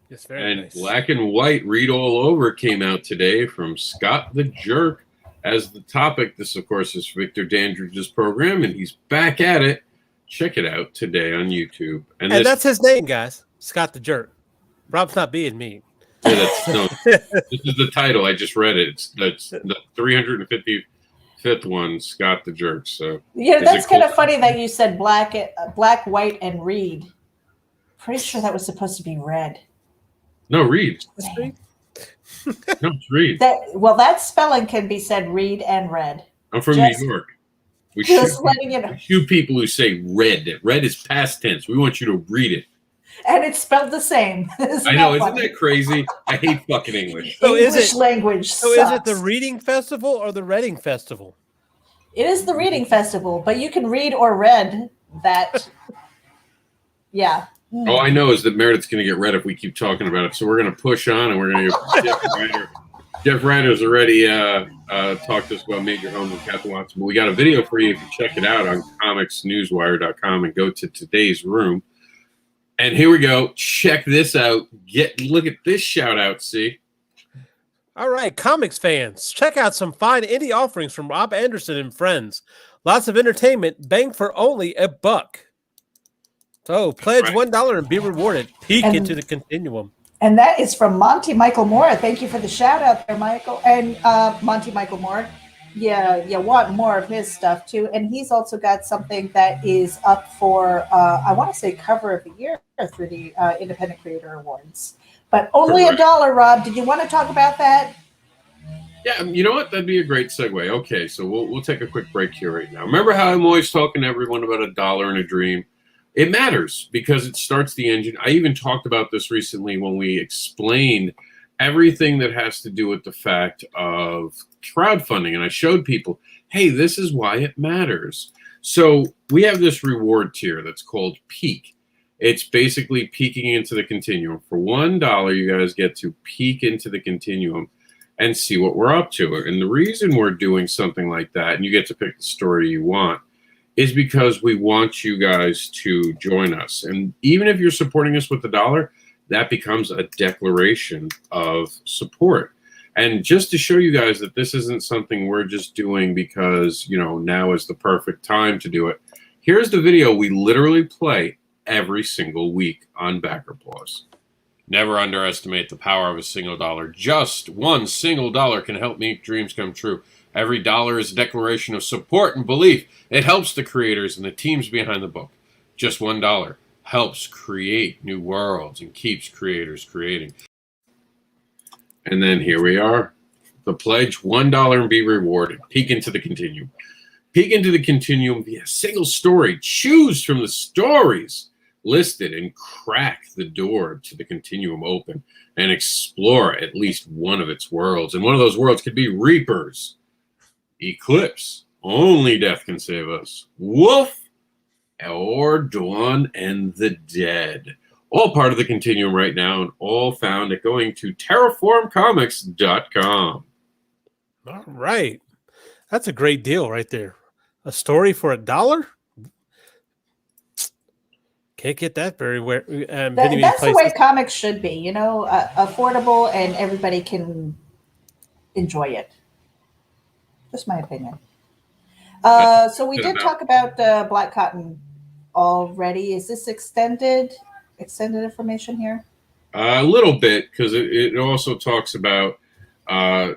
Yes, very And nice. Black and White Read All Over came out today from Scott the Jerk as the topic. This, of course, is Victor Dandridge's program, and he's back at it. Check it out today on YouTube. And that's his name, guys. Scott the Jerk. Rob's not being mean. Yeah, this is the title. I just read it. That's the 355th one, Scott the Jerk. So Yeah, that's kind of funny that you said black, white, and read. Pretty sure that was supposed to be red. No, read. Man. No, it's read. That spelling can be said read and red. I'm from just- New York. We Just letting you know. shoot people who say red. Red is past tense. We want you to read it. And it's spelled the same. I know, isn't that crazy? I hate fucking English. So English language So sucks. is it the Reading Festival or the Reading Festival? It is the reading festival, but you can read or read that. Yeah. All I know is that Meredith's going to get red if we keep talking about it. So we're going to push on, and we're going to go Jeff Reiner. Jeff Reiner's already talked to us about Major Homes and Captain Watson. But we got a video for you if you check it out on comicsnewswire.com and go to today's room. And here we go. Check this out. Look at this shout out. See, All right, comics fans, check out some fine indie offerings from Rob Anderson and friends. Lots of entertainment, bang for only $1. So pledge right. $1 and be rewarded. Peek And- into the continuum. And that is from Monty Michael Moore. Thank you for the shout out there, Michael. And Monty Michael Moore, yeah, you want more of his stuff too. And he's also got something that is up for, I want to say, cover of the year through the Independent Creator Awards. But only $1, Rob. Did you want to talk about that? Yeah, you know what? That'd be a great segue. Okay, so we'll take a quick break here right now. Remember how I'm always talking to everyone about $1 and a dream? It matters because it starts the engine. I even talked about this recently when we explained everything that has to do with the fact of crowdfunding. And I showed people, hey, this is why it matters. So we have this reward tier that's called Peek. It's basically peeking into the continuum. For $1, you guys get to peek into the continuum and see what we're up to. And the reason we're doing something like that, and you get to pick the story you want, is because we want you guys to join us. And even if you're supporting us with $1, that becomes a declaration of support. And just to show you guys that this isn't something we're just doing because, now is the perfect time to do it, here's the video we literally play every single week on Backer Paws. Never underestimate the power of a single dollar. Just one single dollar can help make dreams come true. Every dollar is a declaration of support and belief. It helps the creators and the teams behind the book. Just $1 helps create new worlds and keeps creators creating. And then here we are. The pledge, $1 and be rewarded. Peek into the continuum. Peek into the continuum via single story. Choose from the stories listed and crack the door to the continuum open and explore at least one of its worlds. And one of those worlds could be Reapers, Eclipse, Only Death Can Save Us, Wolf, or Dawn and the Dead. All part of the continuum right now and all found at going to terraformcomics.com. All right. That's a great deal right there. A story for $1? Can't get that very many That's the way places. comics should be, affordable and everybody can enjoy it. Just my opinion. So we did talk about Black Cotton already. Is this extended information here? A little bit, because it also talks about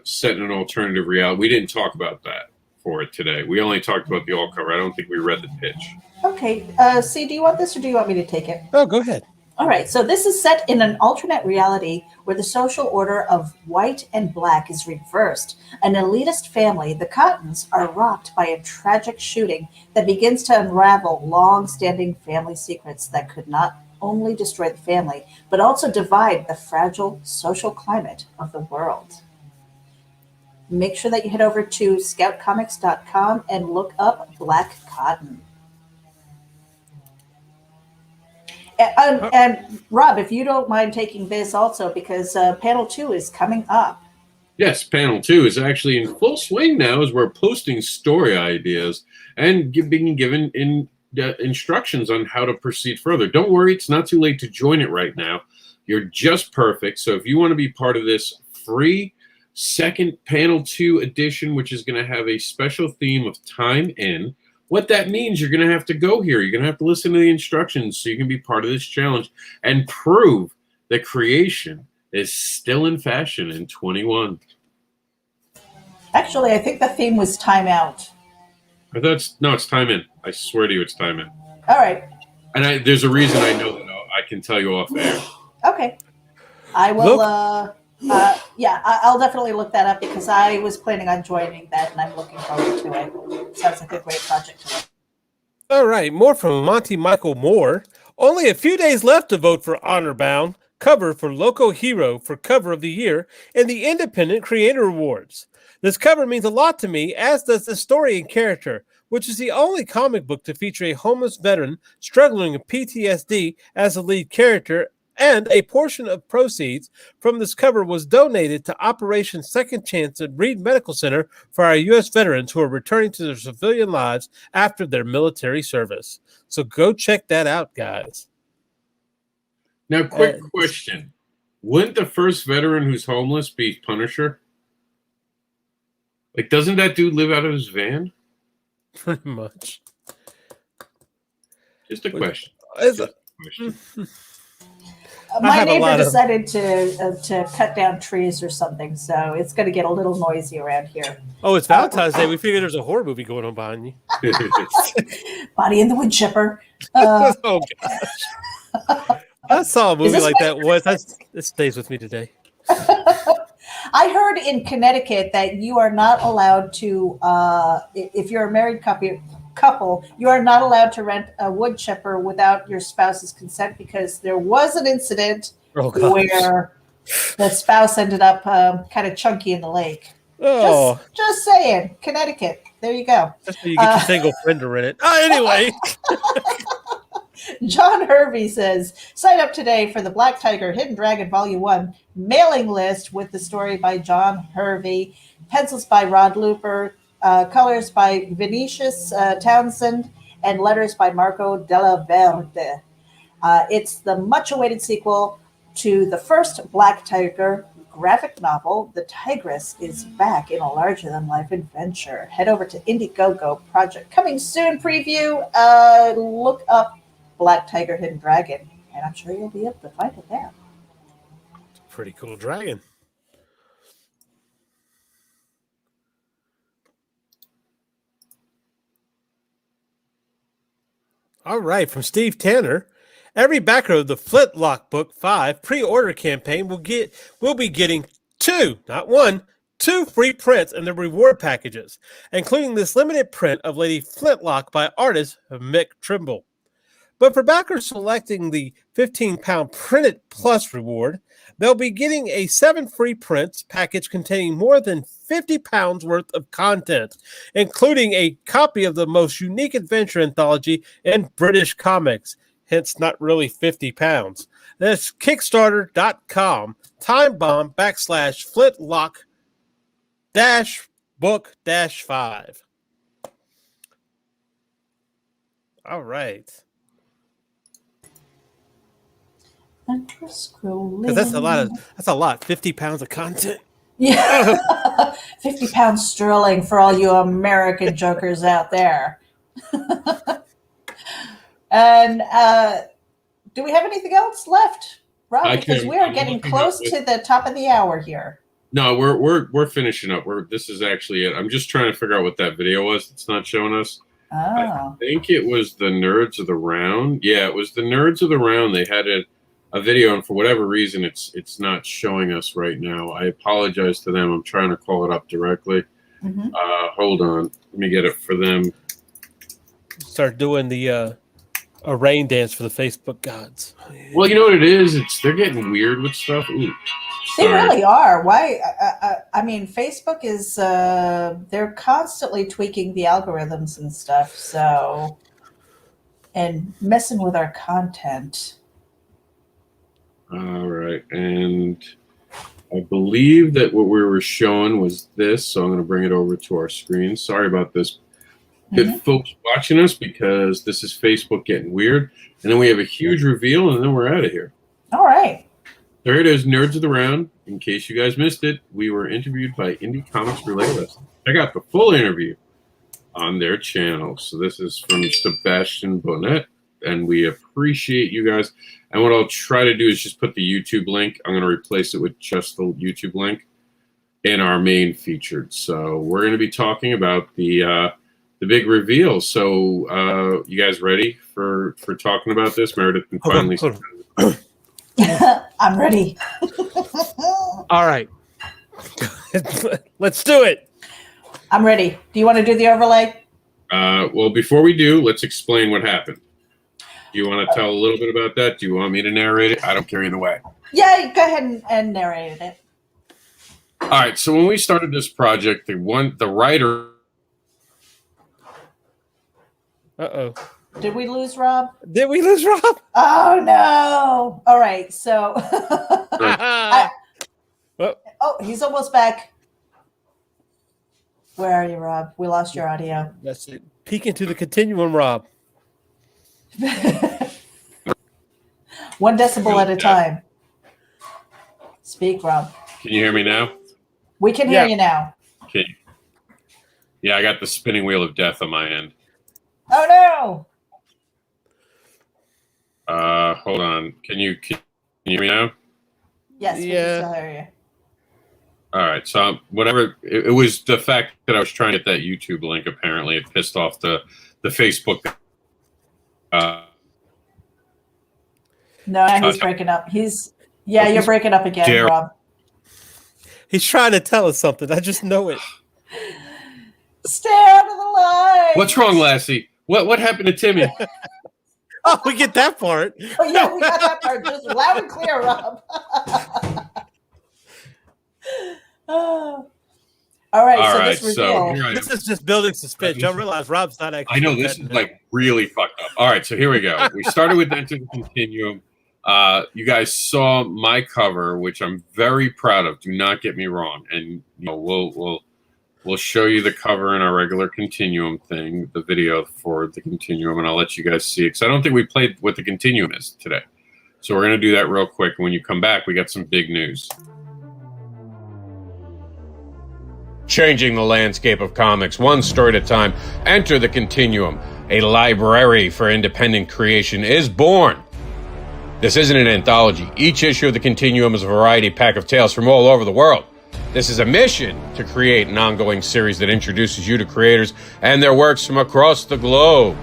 setting an alternative reality. We didn't talk about that for it today. We only talked about the alt cover. I don't think we read the pitch. Okay. C, do you want this or do you want me to take it? Oh, go ahead. All right. So this is set in an alternate reality where the social order of white and black is reversed. An elitist family, the Cottons, are rocked by a tragic shooting that begins to unravel long-standing family secrets that could not only destroy the family, but also divide the fragile social climate of the world. Make sure that you head over to scoutcomics.com and look up Black Cotton. And Rob, if you don't mind taking this also, because panel 2 is coming up. Yes, panel 2 is actually in full swing now as we're posting story ideas and being given instructions on how to proceed further. Don't worry, it's not too late to join it right now. You're just perfect. So if you want to be part of this free second panel 2 edition, which is going to have a special theme of time in, what that means, you're going to have to go here. You're going to have to listen to the instructions so you can be part of this challenge and prove that creation is still in fashion in 21. Actually, I think the theme was time out. No, it's time in. I swear to you, it's time in. All right. And there's a reason I know that I can tell you off air. Okay. I will, I'll definitely look that up because I was planning on joining that and I'm looking forward to it. Sounds like a great project to me. All right, more from Monty Michael Moore. Only a few days left to vote for Honor Bound cover for Loco Hero for Cover of the Year in the Independent Creator Awards. This cover means a lot to me, as does the story and character, which is the only comic book to feature a homeless veteran struggling with PTSD as the lead character, and a portion of proceeds from this cover was donated to Operation Second Chance at Reed Medical Center for our U.S. veterans who are returning to their civilian lives after their military service. So go check that out, guys. Now, quick question. Wouldn't the first veteran who's homeless be Punisher? Like, doesn't that dude live out of his van? Pretty much. Just a question. It's- Just a question. My neighbor decided to cut down trees or something, so it's going to get a little noisy around here. Oh, it's Valentine's Day. We figured there's a horror movie going on behind you. Body in the Wood Chipper. Oh gosh. I saw a movie like that once. It stays with me today. I heard in Connecticut that you are not allowed to, if you're a married couple, you are not allowed to rent a wood chipper without your spouse's consent, because there was an incident where the spouse ended up kind of chunky in the lake. Oh, just saying, Connecticut. There you go. That's where you get your single friend to rent it. Anyway. John Hervey says, sign up today for the Black Tiger Hidden Dragon Volume 1 mailing list with the story by John Hervey, pencils by Rod Looper, colors by Vinicius Townsend, and letters by Marco Della Verde. It's the much-awaited sequel to the first Black Tiger graphic novel. The Tigress is back in a larger-than-life adventure. Head over to Indiegogo Project. Coming soon preview. Look up Black Tiger Hidden Dragon, and I'm sure you'll be able to find it there. Pretty cool dragon. All right, from Steve Tanner. Every backer of the Flintlock Book 5 pre-order campaign will be getting two free prints in the reward packages, including this limited print of Lady Flintlock by artist Mick Trimble. But for backers selecting the 15-pound printed plus reward, they'll be getting a 7 free prints package containing more than 50 pounds worth of content, including a copy of the most unique adventure anthology in British comics, hence not really 50 pounds. That's Kickstarter.com, timebomb /Flintlock-book-5. All right. Scrolling. That's a lot. 50 pounds of content. Yeah. 50 pounds sterling for all you American jokers out there. And do we have anything else left, Rob? Because we are getting close to the top of the hour here. No, we're finishing up. This is actually it. I'm just trying to figure out what that video was that's not showing us. Oh. I think it was the Nerds of the Round. Yeah, it was the Nerds of the Round. They had a video, and for whatever reason, it's not showing us right now. I apologize to them. I'm trying to call it up directly. Mm-hmm. Hold on. Let me get it for them. Start doing the a rain dance for the Facebook gods. Well, you know what it is? They're getting weird with stuff. Ooh, they really are. Why? I mean, Facebook is they're constantly tweaking the algorithms and stuff. So, and messing with our content. All right, and I believe that what we were showing was this, so I'm going to bring it over to our screen. Sorry about this, good folks watching us, because this is Facebook getting weird. And then we have a huge reveal, and then we're out of here. All right. There it is, Nerds of the Round. In case you guys missed it, we were interviewed by Indie Comics Related. Check out the full interview on their channel. So this is from Sebastian Bonnet, and we appreciate you guys. And what I'll try to do is just put the YouTube link. I'm going to replace it with just the YouTube link in our main featured. So we're going to be talking about the big reveal. So you guys ready for talking about this? Meredith can finally. I'm ready. All right. Let's do it. I'm ready. Do you want to do the overlay? Well, before we do, let's explain what happened. Do you want to tell a little bit about that? Do you want me to narrate it? I don't care either way. Yeah, go ahead and narrate it. All right. So when we started this project, the writer. Uh-oh. Did we lose Rob? Did we lose Rob? Oh, no. All right. So. Oh, he's almost back. Where are you, Rob? We lost your audio. That's it. Peek into the continuum, Rob. 1 decibel at a time. Speak, Rob. Can you hear me now? We can hear you now. Okay. Yeah, I got the spinning wheel of death on my end. Oh no! Hold on. Can you hear me now? Yes, we can still hear you. All right. So whatever it was, the fact that I was trying to get that YouTube link. Apparently, it pissed off the Facebook. No, he's breaking up. You're breaking up again, Rob. He's trying to tell us something. I just know it. Stay out of the light. What's wrong, Lassie? What happened to Timmy? Oh, we get that part. Oh yeah, we got that part just loud and clear, Rob. Oh. All right, so this is just building suspense. Y'all realize Rob's not actually. I know this is like really fucked up. All right, so here we go. We started with Enter the Continuum. You guys saw my cover, which I'm very proud of. Do not get me wrong, and we'll show you the cover in our regular Continuum thing, the video for the Continuum, and I'll let you guys see it because I don't think we played what the Continuum is today. So we're gonna do that real quick. When you come back, we got some big news. Changing the landscape of comics, one story at a time. Enter the Continuum. A library for independent creation is born. This isn't an anthology. Each issue of the Continuum is a variety pack of tales from all over the world. This is a mission to create an ongoing series that introduces you to creators and their works from across the globe.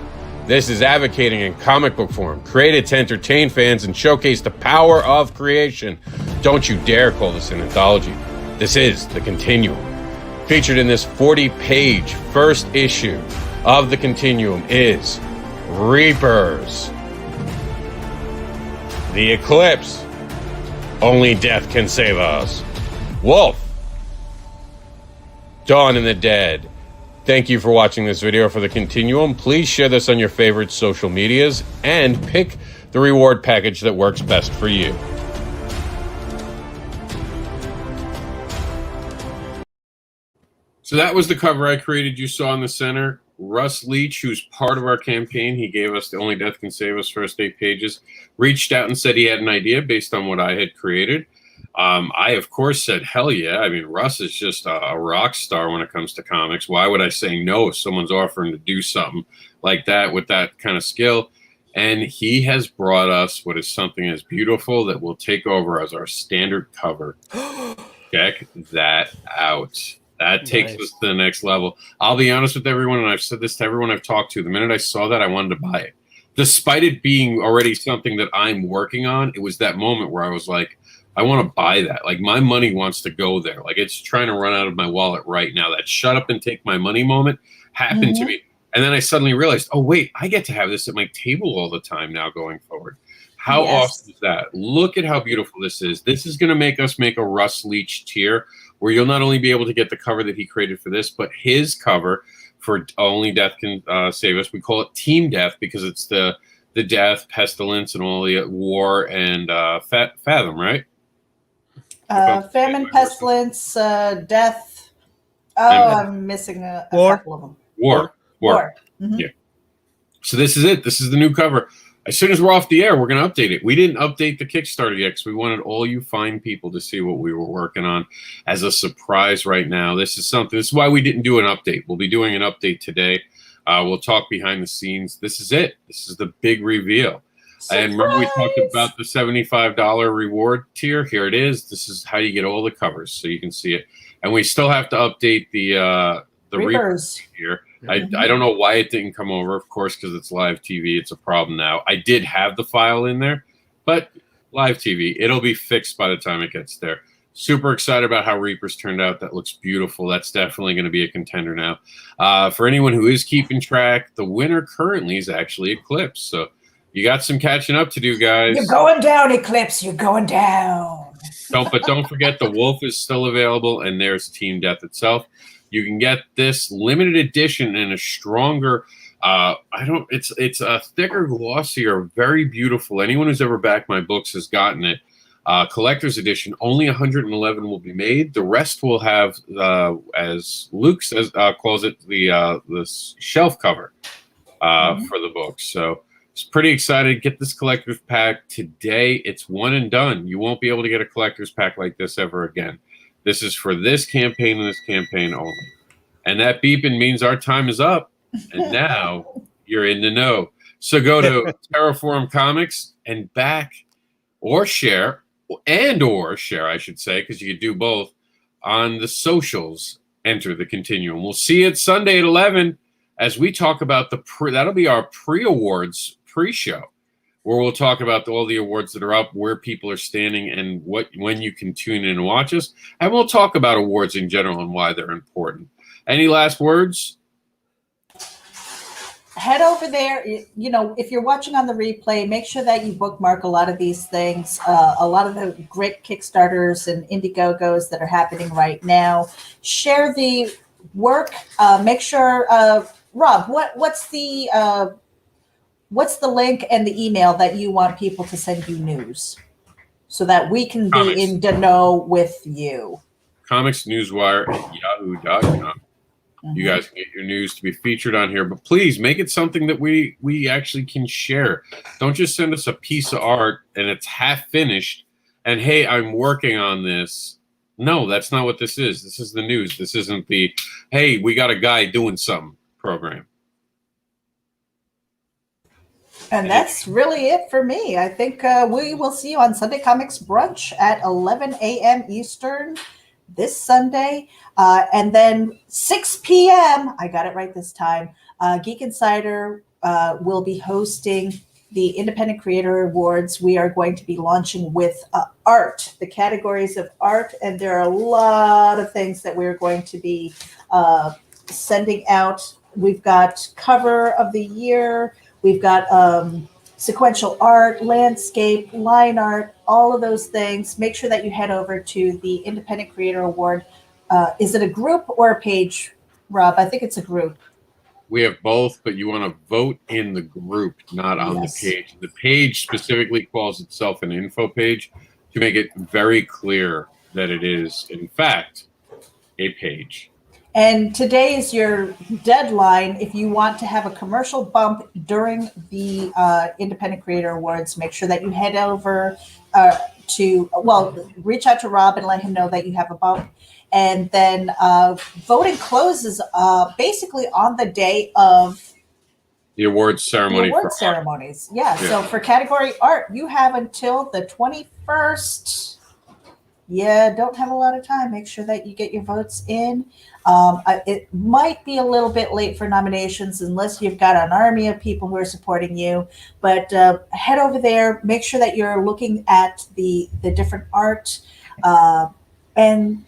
This is advocating in comic book form, created to entertain fans and showcase the power of creation. Don't you dare call this an anthology. This is the Continuum. Featured in this 40-page first issue of the Continuum is Reapers. The Eclipse. Only death can save us. Wolf. Dawn and the Dead. Thank you for watching this video for the Continuum. Please share this on your favorite social medias and pick the reward package that works best for you. So that was the cover I created. You saw in the center. Russ Leach, who's part of our campaign, he gave us the Only Death Can Save Us first 8 pages, reached out and said he had an idea based on what I had created. I, of course, said, hell yeah. I mean, Russ is just a rock star when it comes to comics. Why would I say no if someone's offering to do something like that with that kind of skill? And he has brought us what is something as beautiful that will take over as our standard cover. Check that out. That takes us to the next level. I'll be honest with everyone, and I've said this to everyone I've talked to. The minute I saw that, I wanted to buy it. Despite it being already something that I'm working on, it was that moment where I was like, I want to buy that. Like, my money wants to go there. Like, it's trying to run out of my wallet right now. That shut up and take my money moment happened to me. And then I suddenly realized, oh, wait, I get to have this at my table all the time now going forward. How awesome is that? Look at how beautiful this is. This is going to make us make a Russ Leach tier where you'll not only be able to get the cover that he created for this, but his cover for Only Death Can Save Us. We call it Team Death because it's the death, pestilence, and all the war and Fathom, right? Famine, pestilence, death. Oh, I'm missing a couple of them. War. Yeah. So this is it. This is the new cover. As soon as we're off the air, we're going to update it. We didn't update the Kickstarter yet because we wanted all you fine people to see what we were working on as a surprise right now. This is why we didn't do an update. We'll be doing an update today. We'll talk behind the scenes. This is it. This is the big reveal. Surprise! And remember we talked about the $75 reward tier? Here it is. This is how you get all the covers so you can see it. And we still have to update the Reapers here. I don't know why it didn't come over, of course, because it's live TV. It's a problem now. I did have the file in there, but live TV, it'll be fixed by the time it gets there. Super excited about how Reapers turned out. That looks beautiful. That's definitely going to be a contender now. For anyone who is keeping track, the winner currently is actually Eclipse. So you got some catching up to do, guys. You're going down, Eclipse. You're going down. Don't forget the Wolf is still available, and there's Team Death itself. You can get this limited edition in a stronger, it's a thicker, glossier, very beautiful. Anyone who's ever backed my books has gotten it. Collector's edition, only 111 will be made. The rest will have, as Luke says, calls it, the shelf cover for the book. So it's pretty excited. Get this collector's pack today. It's one and done. You won't be able to get a collector's pack like this ever again. This is for this campaign and this campaign only. And that beeping means our time is up. And now you're in the know. So go to Terraform Comics and back or share, I should say, because you could do both on the socials. Enter the Continuum. We'll see you at Sunday at 11 as we talk about that'll be our pre-awards pre-show, where we'll talk about all the awards that are up, where people are standing, and when you can tune in and watch us. And we'll talk about awards in general and why they're important. Any last words? Head over there. If you're watching on the replay, make sure that you bookmark a lot of these things, a lot of the great Kickstarters and Indiegogos that are happening right now. Share the work. Make sure, Rob, what's the link and the email that you want people to send you news so that we can be in the know with you? COMiX Newswire at yahoo.com. You guys can get your news to be featured on here, but please make it something that we actually can share. Don't just send us a piece of art and it's half finished and, hey, I'm working on this. No, that's not what this is. This is the news. This isn't the, hey, we got a guy doing something program. And that's really it for me. I think we will see you on Sunday Comics Brunch at 11 a.m. Eastern this Sunday. And then 6 p.m., I got it right this time, Geek Insider will be hosting the Independent Creator Awards. We are going to be launching with art, the categories of art, and there are a lot of things that we're going to be sending out. We've got cover of the year, we've got sequential art, landscape, line art, all of those things. Make sure that you head over to the Independent Creator Award. Is it a group or a page, Rob? I think it's a group. We have both, but you want to vote in the group, not on the page. The page specifically calls itself an info page to make it very clear that it is, in fact, a page. And today is your deadline. If you want to have a commercial bump during the Independent Creator Awards, make sure that you head over reach out to Rob and let him know that you have a bump. And then voting closes basically on the day of the awards ceremony. The award ceremonies. Yeah. So for category art, you have until the 21st. Yeah, don't have a lot of time. Make sure that you get your votes in. It might be a little bit late for nominations unless you've got an army of people who are supporting you. But head over there. Make sure that you're looking at the different art and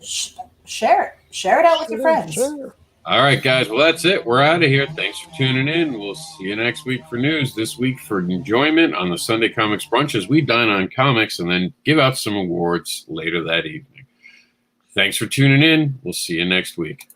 share it. Share it out with your friends. Sure. All right, guys. Well, that's it. We're out of here. Thanks for tuning in. We'll see you next week for news. This week for enjoyment on the Sunday Comics Brunch as we dine on comics and then give out some awards later that evening. Thanks for tuning in. We'll see you next week.